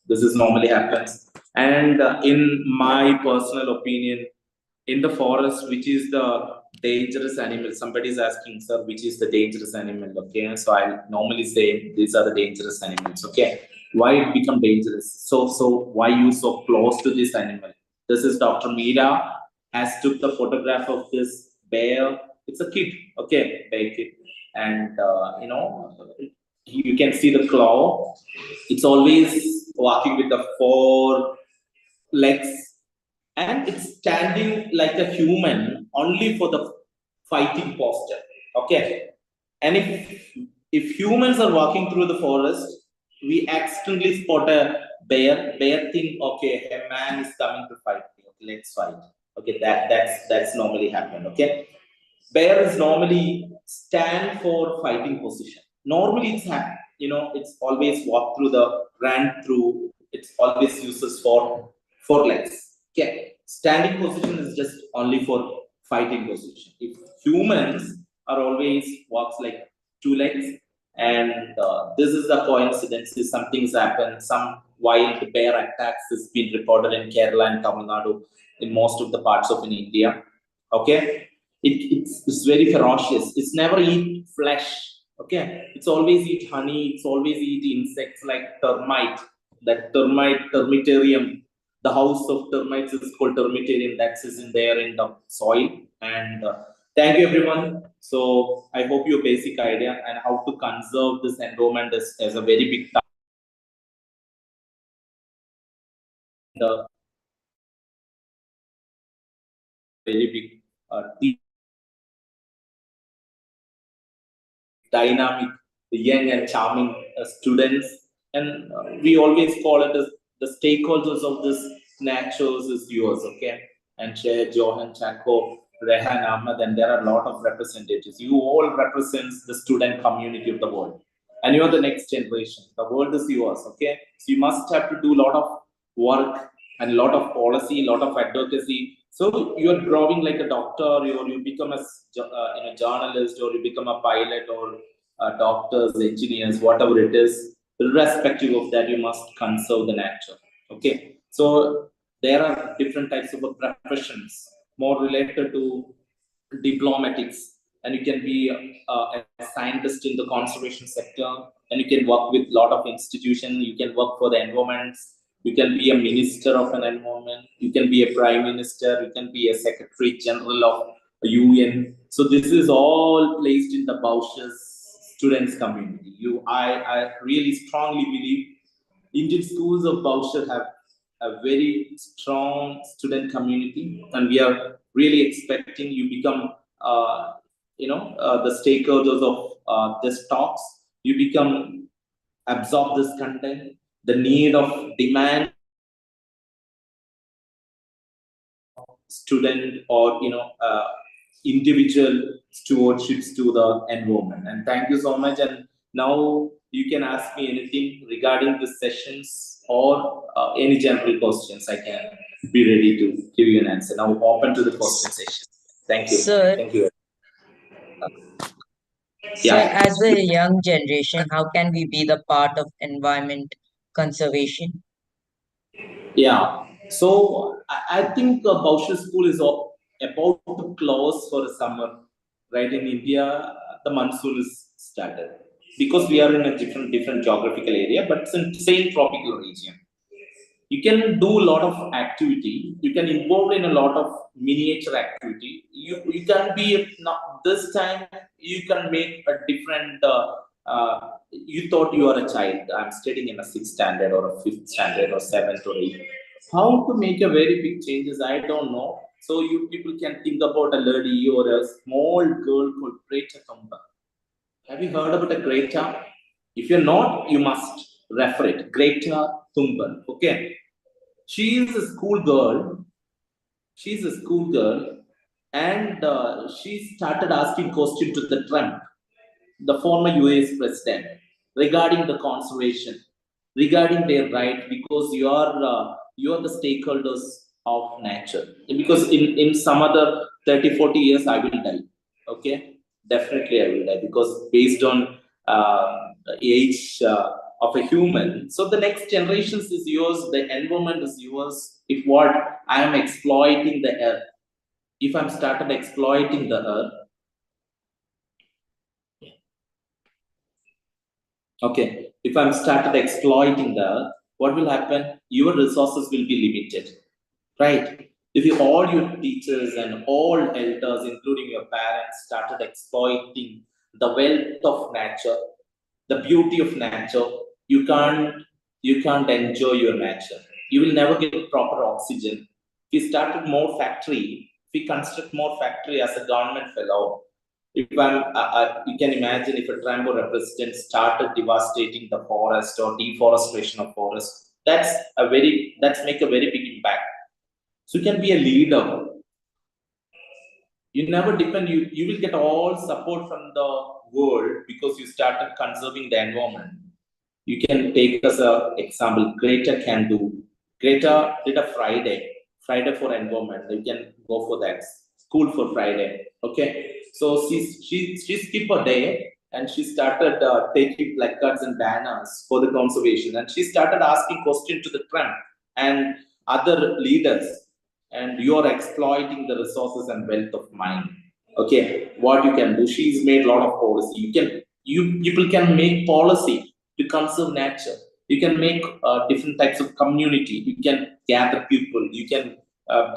This is normally happens. And in my personal opinion, in the forest, which is the dangerous animal? Somebody is asking, sir, which is the dangerous animal? Okay, so I normally say these are the dangerous animals. Okay, why it become dangerous? So why you so close to this animal? This is Dr. Meera has took the photograph of this bear. It's a kid. Okay, bear kid, and you can see the claw. It's always walking with the 4 legs, and it's standing like a human only for the fighting posture. Okay. And if humans are walking through the forest, we accidentally spot a bear. Bear think, okay, a man is coming to fight me. Okay, let's fight. Okay, that's normally happen. Okay. Bears normally stand for fighting position. Normally it's always walk through the run through. It's always uses for four legs. Okay, standing position is just only for fighting position. If humans are always walks like two legs, and this is the coincidence. If something's happened, some wild bear attacks has been reported in Kerala and Tamil Nadu, in most of the parts of in India. Okay, it's very ferocious. It's never eat flesh. Okay, it's always eat honey. It's always eat insects like termite. That termitarium. The house of termites is called termitarium. That's is in there in the soil. And thank you everyone. So I hope your basic idea and how to conserve this environment is a very big task. Very big dynamic, young and charming students. And we always call it as the stakeholders of this natures is yours, okay? And Chair Johan Chako, Rehan Ahmed, and there are a lot of representatives. You all represents the student community of the world. And you are the next generation. The world is yours, okay? So you must have to do a lot of work and a lot of policy, a lot of advocacy. So you're growing like a doctor, or you become a journalist, or you become a pilot, or doctors, engineers, whatever it is. Irrespective of that, you must conserve the nature. Okay, so there are different types of professions more related to diplomatics, and you can be a scientist in the conservation sector, and you can work with a lot of institutions. You can work for the environments. You can be a minister of an environment. You can be a prime minister. You can be a secretary general of UN. So this is all placed in the Bausch's students community. I really strongly believe Indian schools of Bausch have a very strong student community, and we are really expecting you become, the stakeholders of this talks. You become absorb this content, the need of demand student, or individual stewardships to the environment. And thank you so much. And now you can ask me anything regarding the sessions, or any general questions. I can be ready to give you an answer. Now open to the question session. Thank you. Sir. Thank you. Sir, as a young generation, how can we be the part of environment conservation? Yeah. So I think Bausch School is about to close for the summer. Right in India, the monsoon is started because we are in a different geographical area, but it's in the same tropical region. You can do a lot of activity. You can involve in a lot of miniature activity. You can be now this time. You can make a different. You thought you are a child. I'm studying in a 6th standard or a 5th standard or 7th or 8th. How to make a very big changes? I don't know. So you people can think about a lady or a small girl called Greta Thunberg. Have you heard about a Greta? If you're not, you must refer it. Greta Thunberg. Okay. She is a schoolgirl. She's a schoolgirl, and she started asking questions to the Trump, the former US president, regarding the conservation, regarding their right, because you're the stakeholders of nature. Because in some other 30, 40 years, I will die. Okay, definitely I will die, because based on age of a human. So the next generations is yours, the environment is yours. If what I am exploiting the earth, if I'm started exploiting the earth, okay, if I'm started exploiting the earth, what will happen? Your resources will be limited, right? If you all your teachers and all elders, including your parents, started exploiting the wealth of nature, the beauty of nature, you can't enjoy your nature. You will never get proper oxygen. If we started more factory, if we construct more factory as a government fellow, If you can imagine if a Trump representative started devastating the forest or deforestation of forest, that's make a very big impact. So you can be a leader. You never depend, you will get all support from the world because you started conserving the environment. You can take as an example, Greta can do. Greta did a Friday for environment. You can go for that. School for Friday. Okay. So she skipped a day and she started taking placards and banners for the conservation. And she started asking questions to the Trump and other leaders. And you are exploiting the resources and wealth of mine. Okay, what you can do? She's made a lot of policy. You people can make policy to conserve nature. You can make different types of community. You can gather people. You can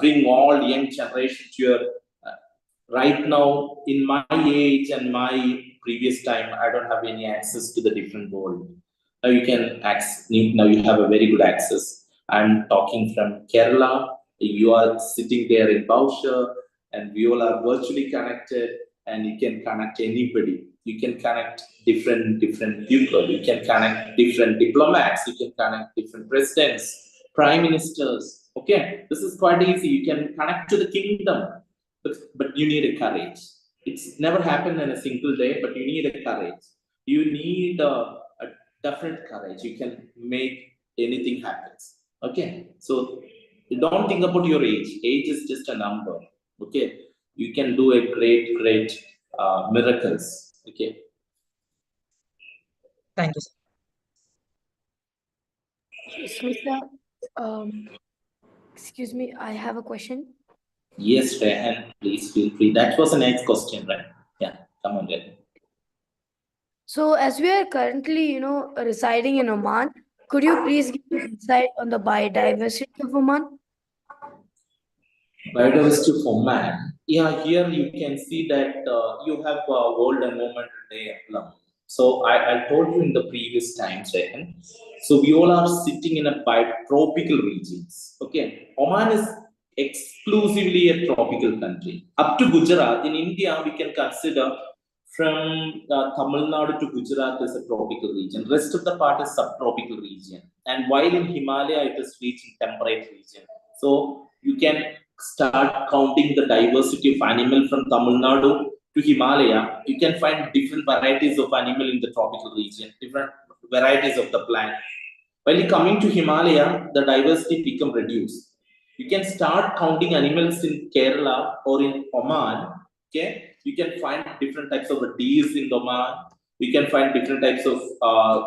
bring all young generation to your. Right now, in my age and my previous time, I don't have any access to the different world. Now you can access. Now you have a very good access. I'm talking from Kerala. You are sitting there in Bausha, and we all are virtually connected, and you can connect anybody. You can connect different people. You can connect different diplomats. You can connect different presidents, prime ministers. Okay, this is quite easy. You can connect to the kingdom, but you need a courage. It's never happened in a single day, but you need a courage. You need a definite courage. You can make anything happen. Okay, so don't think about your age. Age is just a number. Okay, you can do a great miracles. Okay. Thank you, sir. Smita, excuse me, I have a question. Yes, Rehan, please feel free. That was a nice question, right? Yeah, come on, Rehan. So, as we are currently, residing in Oman, could you please give insight on the biodiversity of Oman? Biodiversity for man. Yeah, here you can see that you have World Environmental Day emblem. So I told you in the previous times, Rehan. So we all are sitting in a tropical regions. Okay, Oman is exclusively a tropical country. Up to Gujarat, in India, we can consider from Tamil Nadu to Gujarat is a tropical region. Rest of the part is subtropical region. And while in Himalaya, it is reaching temperate region. So you can start counting the diversity of animal from Tamil Nadu to Himalaya. You can find different varieties of animal in the tropical region, different varieties of the plant. While you coming to Himalaya, the diversity become reduced. You can start counting animals in Kerala or in Oman. Okay, you can find different types of deers in Oman. You can find different types of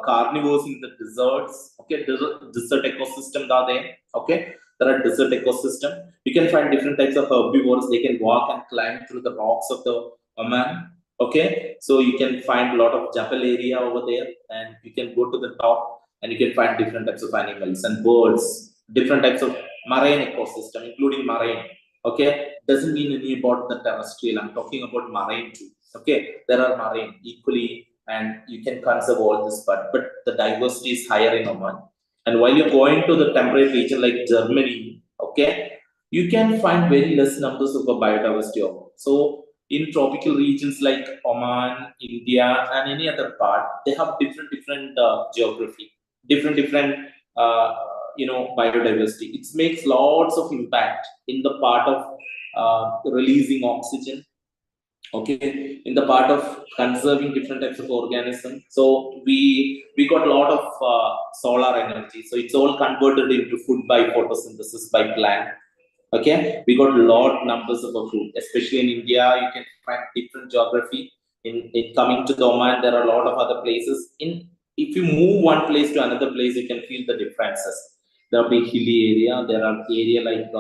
carnivores in the deserts. Okay, desert ecosystem are there. Okay, there are desert ecosystem. You can find different types of herbivores. They can walk and climb through the rocks of the Oman. Okay, so you can find a lot of Jabal area over there, and you can go to the top and you can find different types of animals and birds, different types of marine ecosystem, including marine. Okay, doesn't mean any about the terrestrial. I'm talking about marine too. Okay, there are marine equally, and you can conserve all this, but the diversity is higher in Oman. And while you're going to the temperate region like Germany, okay, you can find very less numbers of a biodiversity. So in tropical regions like Oman, India, and any other part, they have different geography, different biodiversity. It makes lots of impact in the part of releasing oxygen. Okay, in the part of conserving different types of organisms. So we got a lot of solar energy. So it's all converted into food by photosynthesis by plant. Okay, we got a lot numbers of food, especially in India. You can find different geography. In coming to the Oman, there are a lot of other places. If you move one place to another place, you can feel the differences. There will be hilly area. There are area like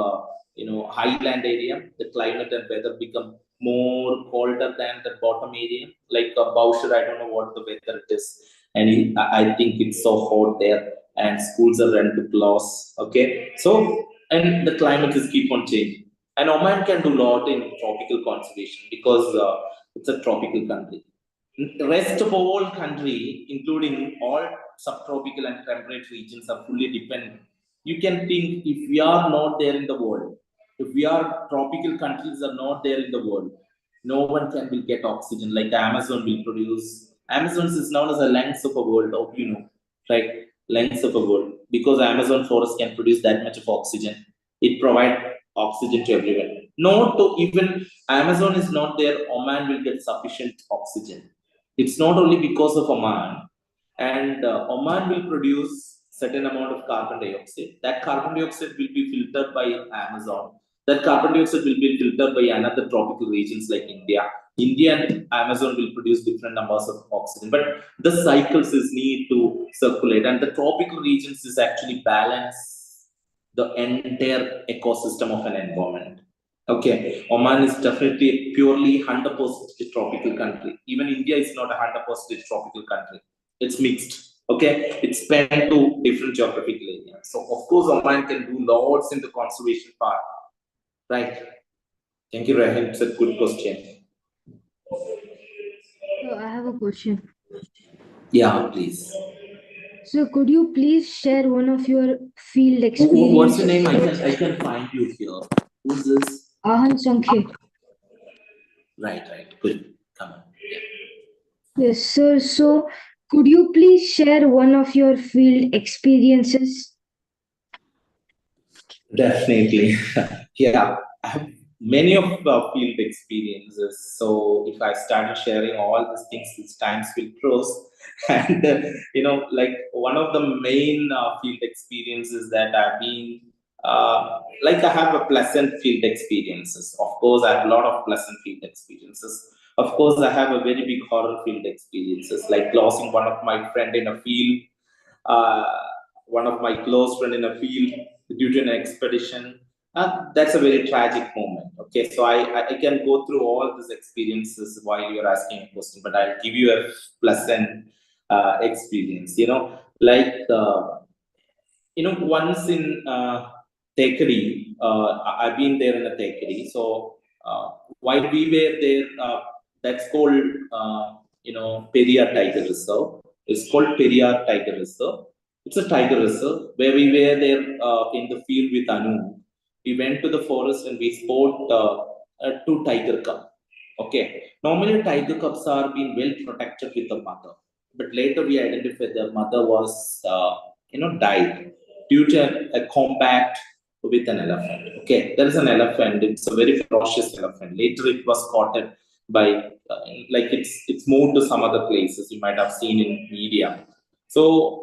highland area. The climate and weather become more colder than the bottom area. Like Baushar, I don't know what the weather it is, and I think it's so hot there, and schools are rent to close. Okay, so and the climate is keep on changing. And Oman can do a lot in tropical conservation because it's a tropical country. The rest of all country, including all subtropical and temperate regions, are fully dependent. You can think if we are not there in the world, if we are tropical countries are not there in the world, no one can will get oxygen. Like Amazon will produce. Amazon is known as the lungs of a world. Hope you know, right? Lungs of a world, because Amazon forest can produce that much of oxygen. It provides oxygen to everyone. Not to even Amazon is not there. Oman will get sufficient oxygen. It's not only because of Oman, and Oman will produce certain amount of carbon dioxide. That carbon dioxide will be filtered by Amazon. That carbon dioxide will be filtered by another tropical regions like India. India and Amazon will produce different numbers of oxygen, but the cycles is need to circulate, and the tropical regions is actually balance the entire ecosystem of an environment. Okay, Oman is definitely a purely 100% tropical country. Even India is not a 100% tropical country. It's mixed. Okay, it's spread to different geographical areas. So of course, Oman can do lots in the conservation part. Right. Thank you, Rahim. It's a good question. I have a question. Yeah, please. So, could you please share one of your field What's your experiences? name? I can find you here. Who's this? Ahan Sankhe. Right. Good. Come on. Yes, sir. So, could you please share one of your field experiences? Definitely. Yeah, I have many of field experiences. So if I started sharing all these things, these times will close. And like one of the main field experiences that I've been like I have a pleasant field experiences. Of course, I have a lot of pleasant field experiences. Of course, I have a very big horror field experiences, like losing one of my friend in a field. Uh, One of my close friend in a field due to an expedition. That's a very tragic moment. Okay, so I can go through all these experiences while you're asking a question, but I'll give you a pleasant experience. Like once in Tekari, I've been there in a Tekari. So while we were there, that's called Periyar Tiger Reserve. It's called Periyar Tiger Reserve. It's a tiger reserve where we were there in the field with Anu. We went to the forest and we spotted two tiger cubs. Okay. Normally, tiger cubs are being well protected with the mother, but later we identified the mother was died due to a combat with an elephant. Okay, there is an elephant. It's a very ferocious elephant. Later, it was caught by like it's moved to some other places. You might have seen in media. So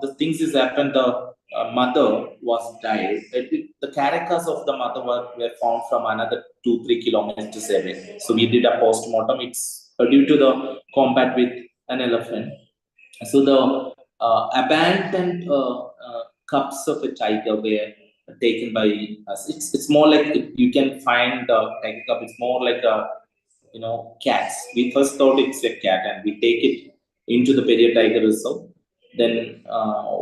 the things is happened. The mother was died. The carcass of the mother were found from another 2-3 kilometers away. So we did a postmortem. It's due to the combat with an elephant. So the abandoned cubs of a tiger were taken by us. It's more like you can find the tiger cub. It's more like a cats. We first thought it's a cat, and we take it into the Periyar Tiger Reserve. Then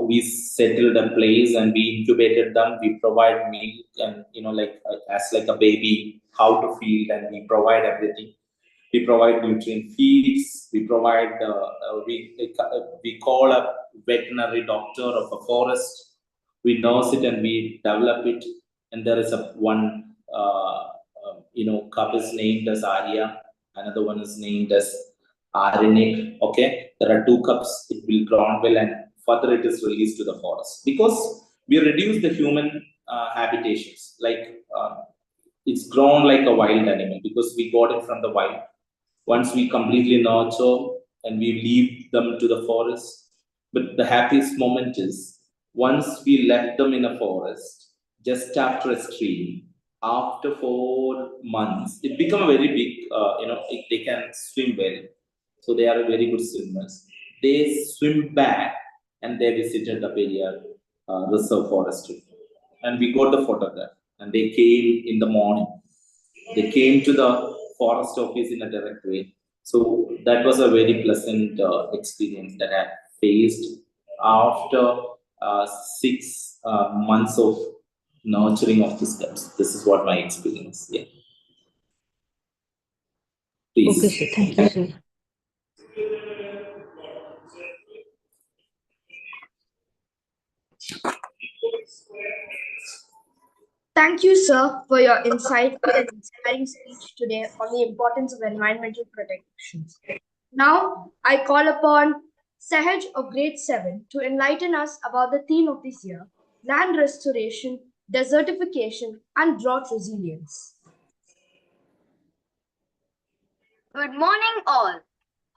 we settled a place and we incubated them. We provide milk and like as like a baby, how to feed, and we provide everything. We provide nutrient feeds. We provide we call a veterinary doctor of a forest. We nurse it and we develop it. And there is a one cub is named as Arya. Another one is named as Arenik. Okay, there are two cubs. It will grow well, and further it is released to the forest because we reduce the human habitations. Like it's grown like a wild animal because we got it from the wild. Once we completely nurture and we leave them to the forest, but the happiest moment is once we left them in a forest just after a stream. After 4 months, it become a very big. They can swim well, so they are very good swimmers. They swim back and they visited the Periyar Reserve Forest, and we got the photograph. And they came in the morning. They came to the forest office in a direct way. So that was a very pleasant experience that I faced after 6 months of nurturing of the steps. This is what my experience. Yeah. Please. Okay, sir. Thank you, sir. Thank you, sir, for your insightful and inspiring speech today on the importance of environmental protection. Now, I call upon Sahaj of grade 7 to enlighten us about the theme of this year, land restoration, desertification, and drought resilience. Good morning, all.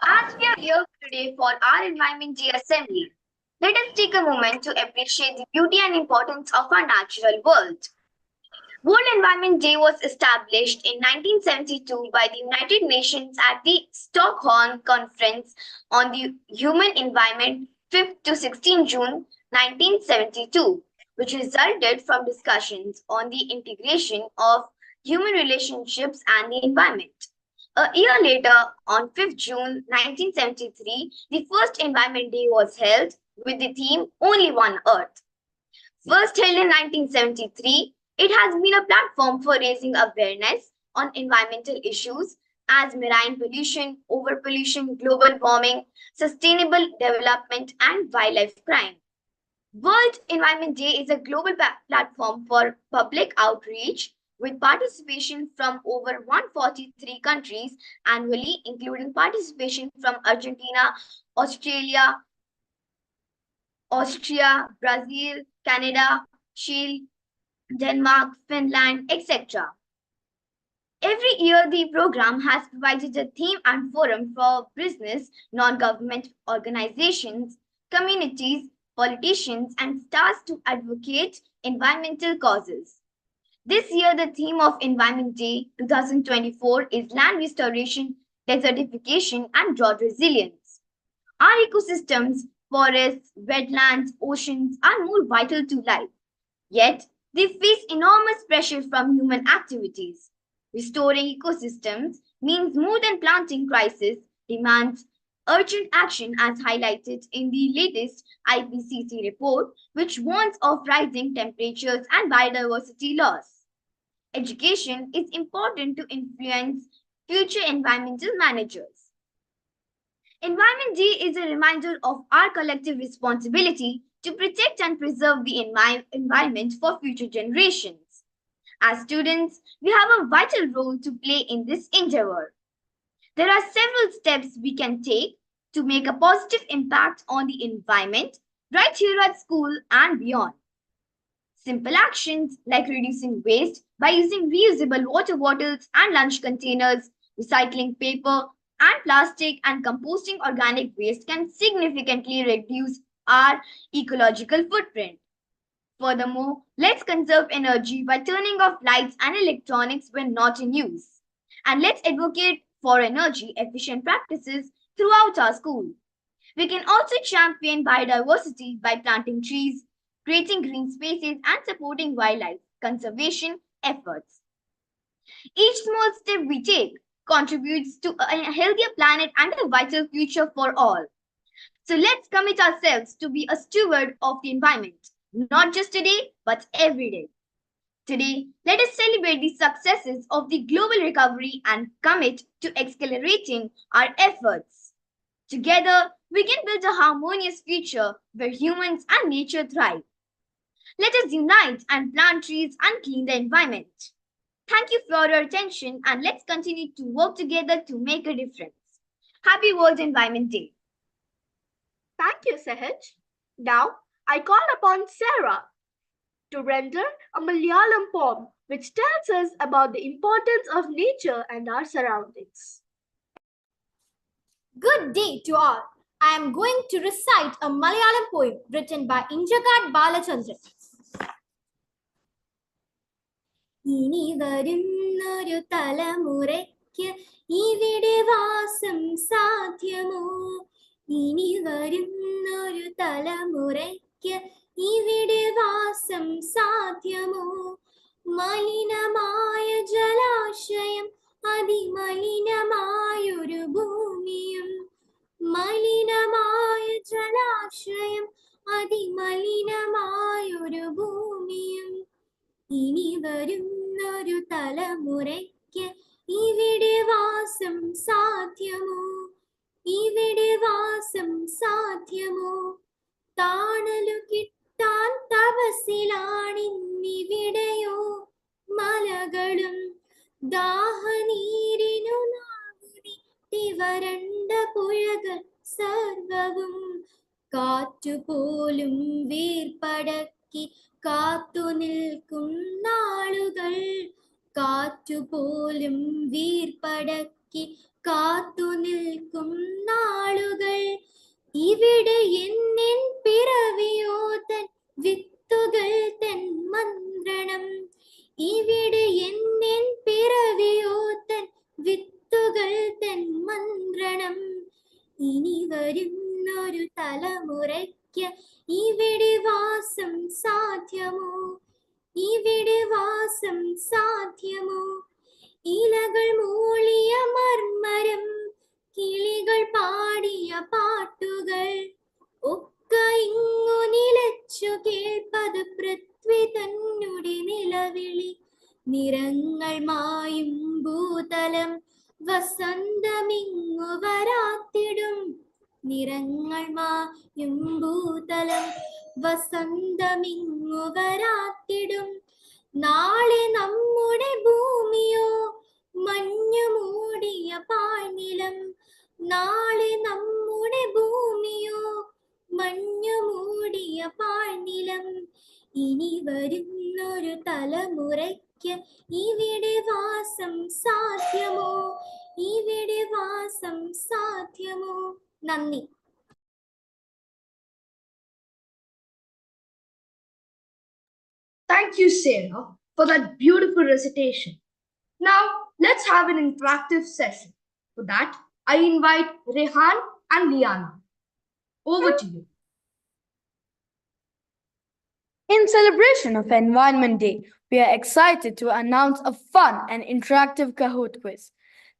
As we are here today for our Environment Day Assembly, let us take a moment to appreciate the beauty and importance of our natural world. World Environment Day was established in 1972 by the United Nations at the Stockholm Conference on the Human Environment 5th to 16 June 1972, which resulted from discussions on the integration of human relationships and the environment. A year later, on 5th June 1973, the first Environment Day was held with the theme Only One Earth. First held in 1973, it has been a platform for raising awareness on environmental issues as marine pollution, overpollution, global warming, sustainable development, and wildlife crime. World Environment Day is a global platform for public outreach with participation from over 143 countries annually, including participation from Argentina, Australia, Austria, Brazil, Canada, Chile, Denmark, Finland, etc. Every year, the program has provided a theme and forum for business, non-government organizations, communities, politicians, and stars to advocate environmental causes. This year, the theme of Environment Day 2024 is land restoration, desertification, and drought resilience. Our ecosystems, forests, wetlands, oceans are more vital to life. Yet, they face enormous pressure from human activities. Restoring ecosystems means more than planting crisis, demands urgent action as highlighted in the latest IPCC report, which warns of rising temperatures and biodiversity loss. Education is important to influence future environmental managers. Environment Day is a reminder of our collective responsibility to protect and preserve the environment for future generations. As students, we have a vital role to play in this endeavor. There are several steps we can take to make a positive impact on the environment right here at school and beyond. Simple actions like reducing waste by using reusable water bottles and lunch containers, recycling paper and plastic, and composting organic waste can significantly reduce our ecological footprint. Furthermore, let's conserve energy by turning off lights and electronics when not in use. And let's advocate for energy efficient practices throughout our school. We can also champion biodiversity by planting trees, creating green spaces, and supporting wildlife conservation efforts. Each small step we take contributes to a healthier planet and a vital future for all. So let's commit ourselves to be a steward of the environment, not just today, but every day. Today, let us celebrate the successes of the global recovery and commit to accelerating our efforts. Together, we can build a harmonious future where humans and nature thrive. Let us unite and plant trees and clean the environment. Thank you for your attention and let's continue to work together to make a difference. Happy World Environment Day. Thank you, Sahaj. Now, I call upon Sarah to render a Malayalam poem which tells us about the importance of nature and our surroundings. Good day to all. I am going to recite a Malayalam poem written by Injagat Balachandran. ഇനി വരുന്നൊരു തലമുറയ്ക്ക് ഇവിടെ വാസം സാധ്യമോ? ഇനി വരുന്നൊരു തലമുറയ്ക്ക് ഇവിടെ വാസം സാധ്യമോ? മലിനമായ ജലാശയം, അതിമലിനമായൊരു ഭൂമിയും, മലിനമായ ജലാശയം, അതിമലിനമായൊരു ഭൂമിയും, ഇനി വരുന്നൊരു തലമുറയ്ക്ക് ഇവിടെ വാസം സാധ്യമോ? ഇവിടെ വാസം സാധ്യമോ? താണലു കിട്ടാൻ തപസ്സിലാണിന്നിവിടെയോ ദാഹനീരിനു നാവുനീട്ടി വരണ്ട പുഴകൾ സർവവും കാറ്റുപോലും വീർപ്പടക്കി കാത്തു നിൽക്കും നാളുകൾ കാറ്റുപോലും വീർപ്പടക്കി കാത്തു നിൽക്കും നാളുകൾ ഇവിടെ എന്നിൻ പിറവിയോ തൻ വിത്തുകൾ തൻ മന്ത്രണം ഇവിടെ എന്നിൻ പിറവിയോ തൻ വിത്തുകൾ തൻ മന്ത്രണം ഇനി വരുന്നൊരു തലമുറയ്ക്ക് ഇവിടെ വാസം സാധ്യമോ ഇവിടെ വാസം സാധ്യമോ ഇലകൾ മൂളിയ മർമരം കിളികൾ പാടിയ പാട്ടുകൾ ഒക്കെ ഇങ്ങു നിലച്ചു കേൾപ്പത് പൃഥ്വി തന്നുടെ നിലവിളി നിറങ്ങൾ മായും ഭൂതലം വസന്തമിങ്ങു വരാത്തിടും നിറങ്ങൾ മായും ഭൂതലം വസന്തമിങ്ങു വരാത്തിടും നാളെ നമ്മുടെ ഭൂമിയോ മഞ്ഞു മൂടിയ പാഴ്നിലം നാളെ നമ്മുടെ ഭൂമിയോ മഞ്ഞു മൂടിയ പാഴ്നിലം ഇനി വരുന്നൊരു തലമുറയ്ക്ക് ഇവിടെ വാസം സാധ്യമോ ഇവിടെ വാസം സാധ്യമോ നന്ദി. Thank you, Sarah, for that beautiful recitation. Now, let's have an interactive session. For that, I invite Rehan and Liana. Over to you. In celebration of Environment Day, we are excited to announce a fun and interactive Kahoot quiz.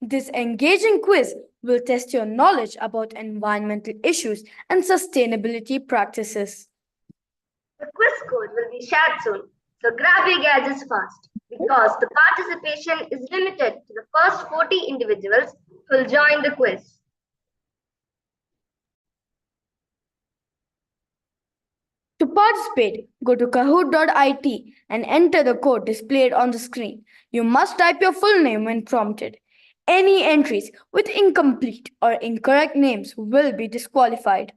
This engaging quiz will test your knowledge about environmental issues and sustainability practices. The quiz code will be shared soon, so grab your gadgets fast because the participation is limited to the first 40 individuals who will join the quiz. To participate, go to kahoot.it and enter the code displayed on the screen. You must type your full name when prompted. Any entries with incomplete or incorrect names will be disqualified.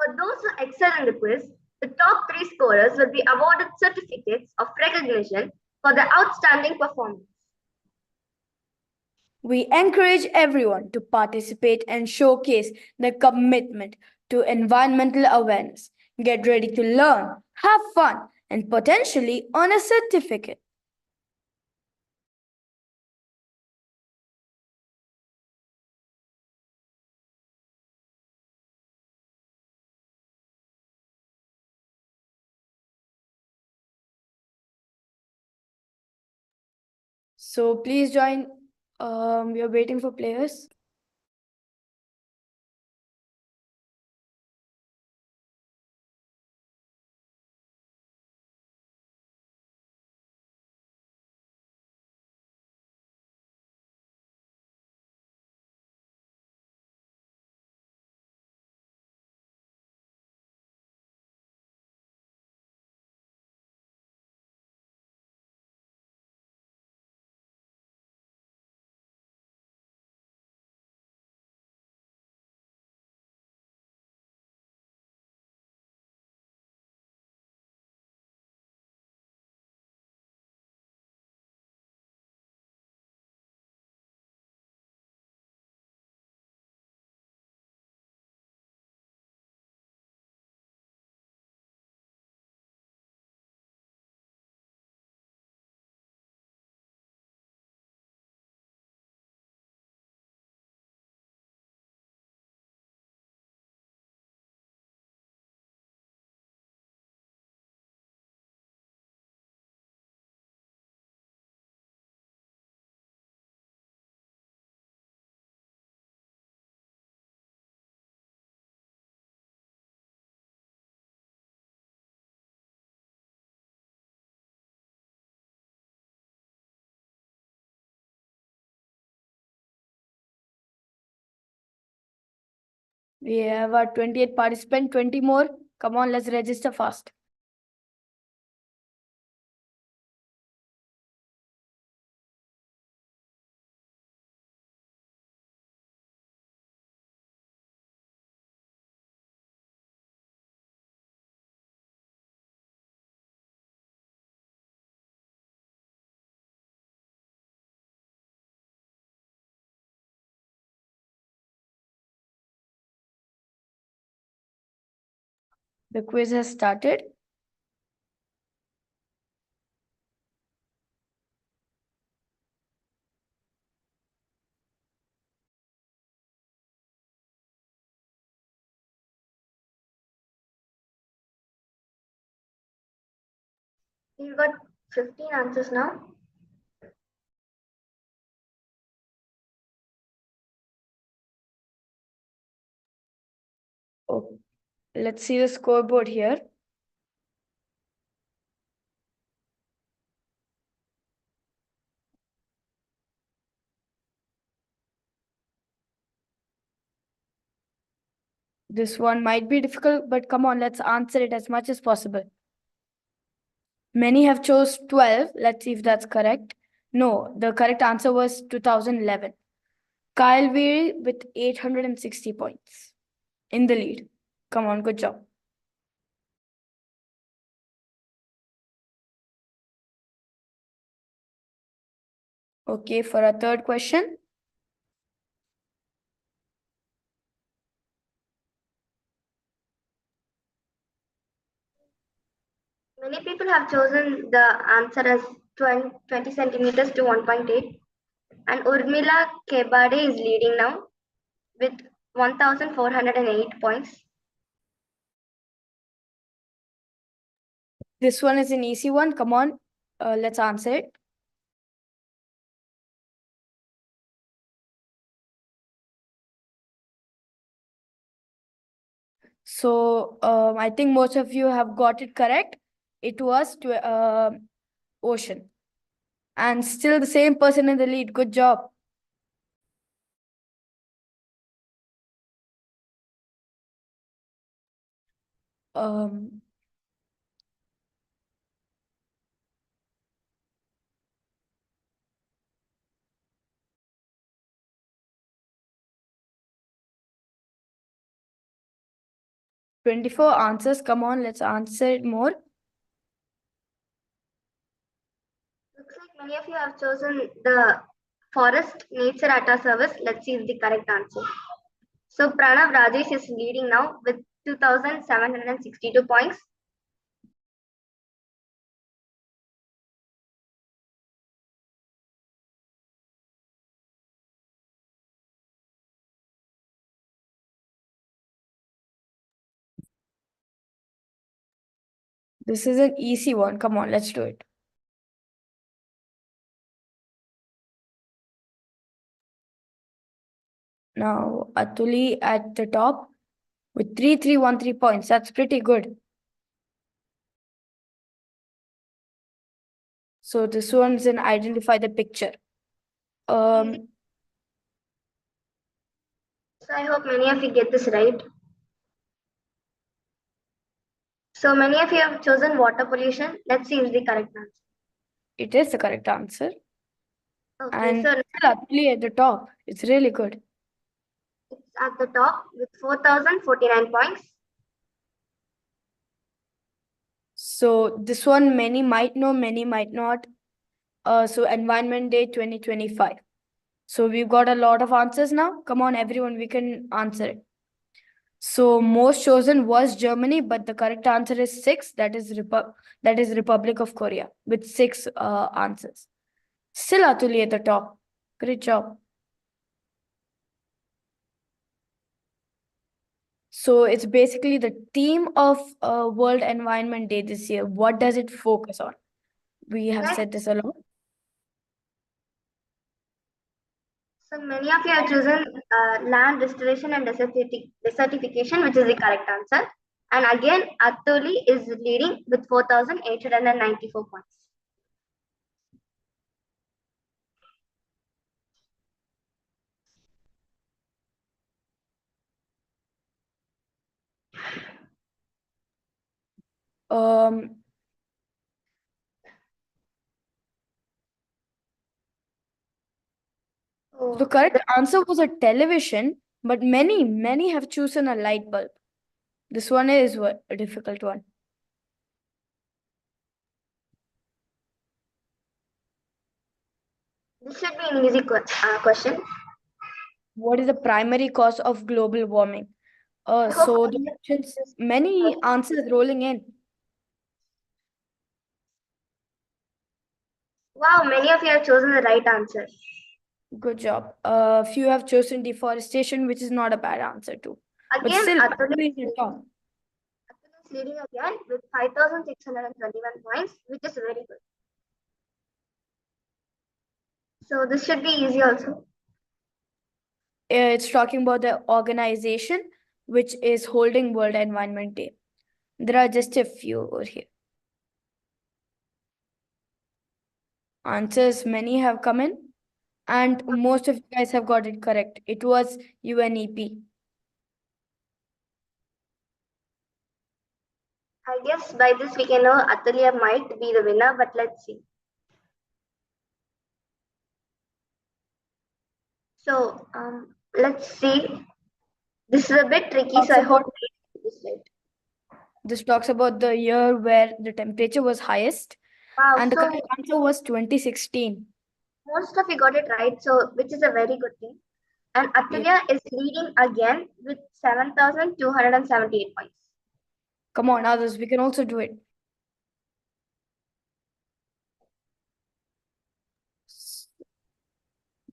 For those who excel in the quiz, the top 3 scorers will be awarded certificates of recognition for their outstanding performance. We encourage everyone to participate and showcase their commitment to environmental awareness. Get ready to learn, have fun, and potentially earn a certificate. So please join. We are waiting for players. We have our 28 participants, 20 more. Come on, let's register fast. The quiz has started. You've got 15 answers now. Oh, let's see the scoreboard here. This one might be difficult, but come on, let's answer it as much as possible. Many have chose 12. Let's see if that's correct. No, the correct answer was 2011. Kyle Weary with 860 points in the lead. Come on, good job. Okay, for our third question. Many people have chosen the answer as 20 centimeters to 1.8. And Urmila Kebade is leading now with 1,408 points. This one is an easy one. Come on, let's answer it. So I think most of you have got it correct. It was ocean. And still the same person in the lead. Good job. Um, "24 answers. Come on, let's answer it more. Looks like many of you have chosen the Forest Nature Atta Service. Let's see the correct answer. So Pranav Rajesh is leading now with 2,762 points. This is an easy one. Come on, let's do it. Now, Atuli at the top with 3,313 points. That's pretty good. So this one's in identify the picture. So I hope many of you get this right. So many of you have chosen water pollution. Let's see if the correct answer. It is the correct answer. Okay, And so still Atuli at the top. It's really good. it's at the top with 4,049 points. So this one many might know, many might not. So Environment Day 2025. So we've got a lot of answers now. Come on, everyone, we can answer it. So most chosen was Germany, but the correct answer is 6. That is Republic of Korea with 6 answers. Still Atuli at the top. Great job. So it's basically the theme of World Environment Day this year. What does it focus on? We have said this a lot. So many of you have chosen land restoration and desertification, which is the correct answer. And again, Atuli is leading with 4,894 points. The correct answer was a television, but many have chosen a light bulb. This one is a difficult one. This should be an easy question. What is the primary cause of global warming? So the questions, many answers rolling in. Wow, many of you have chosen the right answer. Good job. Few have chosen deforestation, which is not a bad answer too. But Again, still, Atul is the top. is leading again with 5,621 points, which is very good. So this should be easy also. It's talking about the organization which is holding World Environment Day. There are just a few over here. Answers, many have come in, and most of you guys have got it correct. It was UNEP. I guess by this we can know Atulya might be the winner, but let's see. So let's see. This is a bit tricky, so I hope this right. This talks about the year where the temperature was highest, Wow, and the so correct answer was 2016. most of you got it right, so which is a very good thing. And Atulya is leading again with 7,278 points. Come on, others, we can also do it.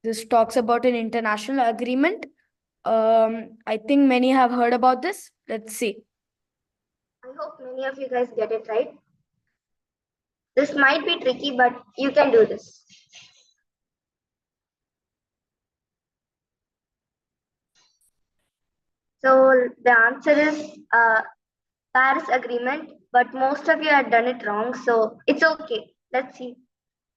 This talks about an international agreement. I think many have heard about this. Let's see. I hope many of you guys get it right. This might be tricky, but you can do this. So the answer is Paris Agreement, but most of you have done it wrong, so it's okay. Let's see.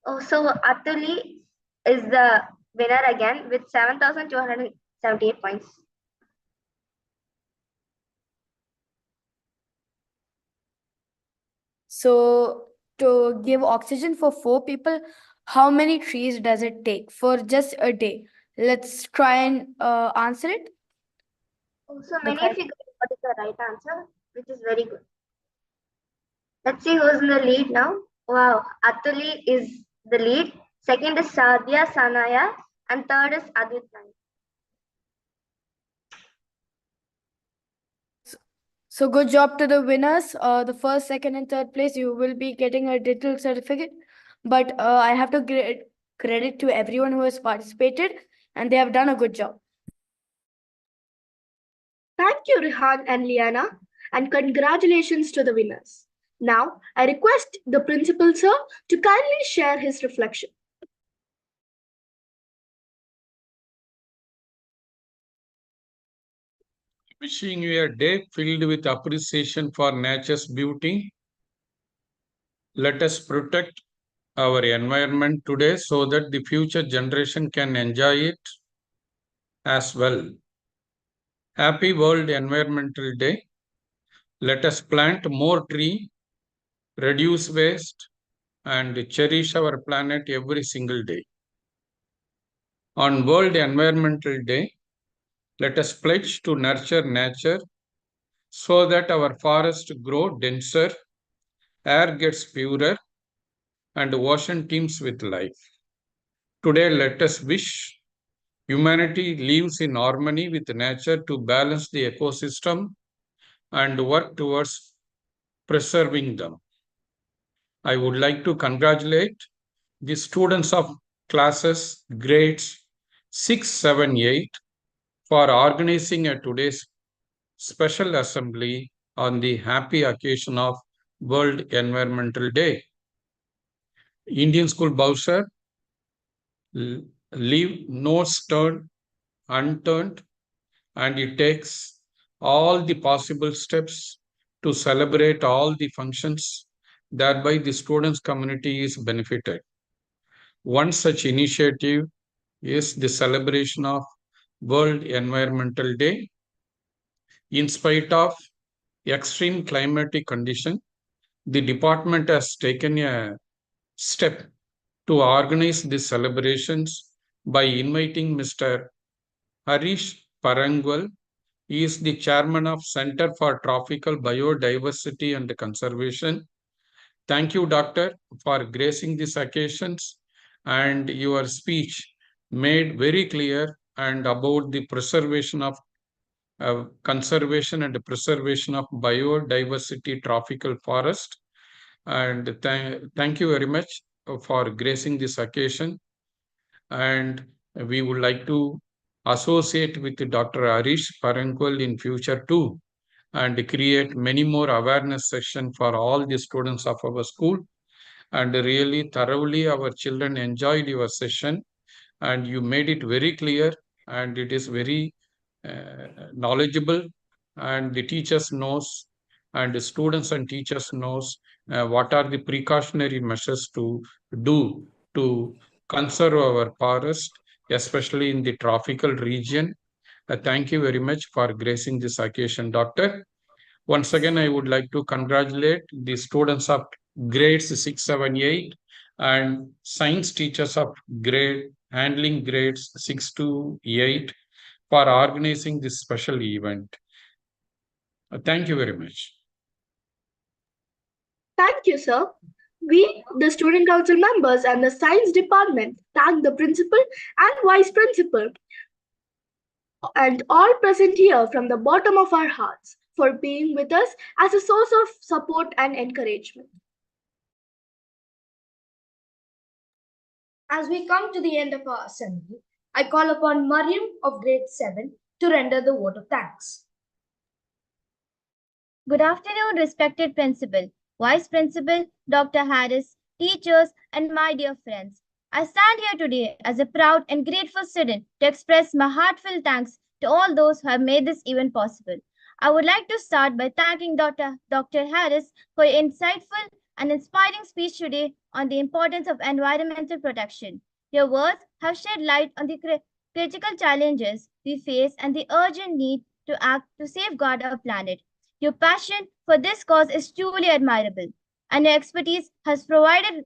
Oh, so Atuli is the winner again with 7,278 points. So to give oxygen for 4 people, how many trees does it take for just a day? Let's try and answer it. So many of you got the right answer, which is very good. Let's see who's in the lead now. Wow, Atuli is the lead. Second is Sadhya Sanaya, and third is Aditya. So good job to the winners. The first, second, and third place, you will be getting a digital certificate. But I have to give credit to everyone who has participated, and they have done a good job. Thank you, Rihan and Liana, and congratulations to the winners. Now, I request the principal, sir, to kindly share his reflection. Wishing you a day filled with appreciation for nature's beauty. Let us protect our environment today so that the future generation can enjoy it as well. Happy World Environmental Day. Let us plant more trees, reduce waste, and cherish our planet every single day. On World Environmental Day, let us pledge to nurture nature so that our forests grow denser, air gets purer, and ocean teems with life. Today, let us wish humanity lives in harmony with nature to balance the ecosystem and work towards preserving them. I would like to congratulate the students of classes grades 6, 7, 8 for organizing today's special assembly on the happy occasion of World Environmental Day. Indian School Bowser, leave no stone unturned, and it takes all the possible steps to celebrate all the functions, thereby the students community is benefited. One such initiative is the celebration of World Environmental Day. In spite of extreme climatic condition, the department has taken a step to organize these celebrations by inviting Mr. Harish Parangwal. He is the chairman of Center for Tropical Biodiversity and Conservation. Thank you, Doctor, for gracing these occasions, and your speech made very clear and about the preservation of conservation and preservation of biodiversity tropical forest. And thank you very much for gracing this occasion. And we would like to associate with Dr. Harish Parankul in future too, and create many more awareness session for all the students of our school. And really thoroughly our children enjoyed your session, and you made it very clear, and it is very knowledgeable, and the teachers knows, and the students and teachers knows what are the precautionary measures to do to conserve our forest, especially in the tropical region. Thank you very much for gracing this occasion, Doctor. Once again, I would like to congratulate the students of grades 6, 7, 8 and science teachers of grade handling grades 6 to 8 for organizing this special event. Thank you very much. Thank you, sir. We, the student council members and the science department, thank the principal and vice principal and all present here from the bottom of our hearts for being with us as a source of support and encouragement. As we come to the end of our assembly, I call upon Mariam of grade 7 to render the vote of thanks. Good afternoon, respected principal, vice principal, Dr. Harris, teachers, and my dear friends. I stand here today as a proud and grateful student to express my heartfelt thanks to all those who have made this event possible. I would like to start by thanking Dr. Harris for your insightful and inspiring speech today on the importance of environmental protection. Your words have shed light on the critical challenges we face and the urgent need to act to safeguard our planet. Your passion for this cause is truly admirable, and your expertise has provided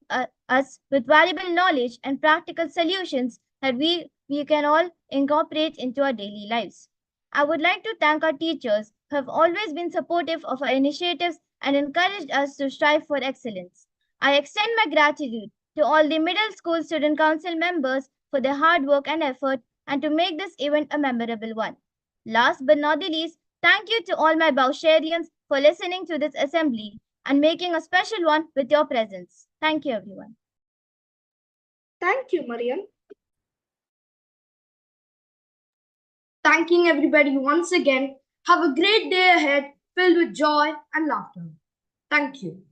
us with valuable knowledge and practical solutions that we can all incorporate into our daily lives. I would like to thank our teachers who have always been supportive of our initiatives and encouraged us to strive for excellence. I extend my gratitude to all the middle school student council members for their hard work and effort and to make this event a memorable one. Last but not the least, thank you to all my Baucharians for listening to this assembly and making a special one with your presence. Thank you, everyone. Thank you, Mariam. Thanking everybody once again. Have a great day ahead filled with joy and laughter. Thank you.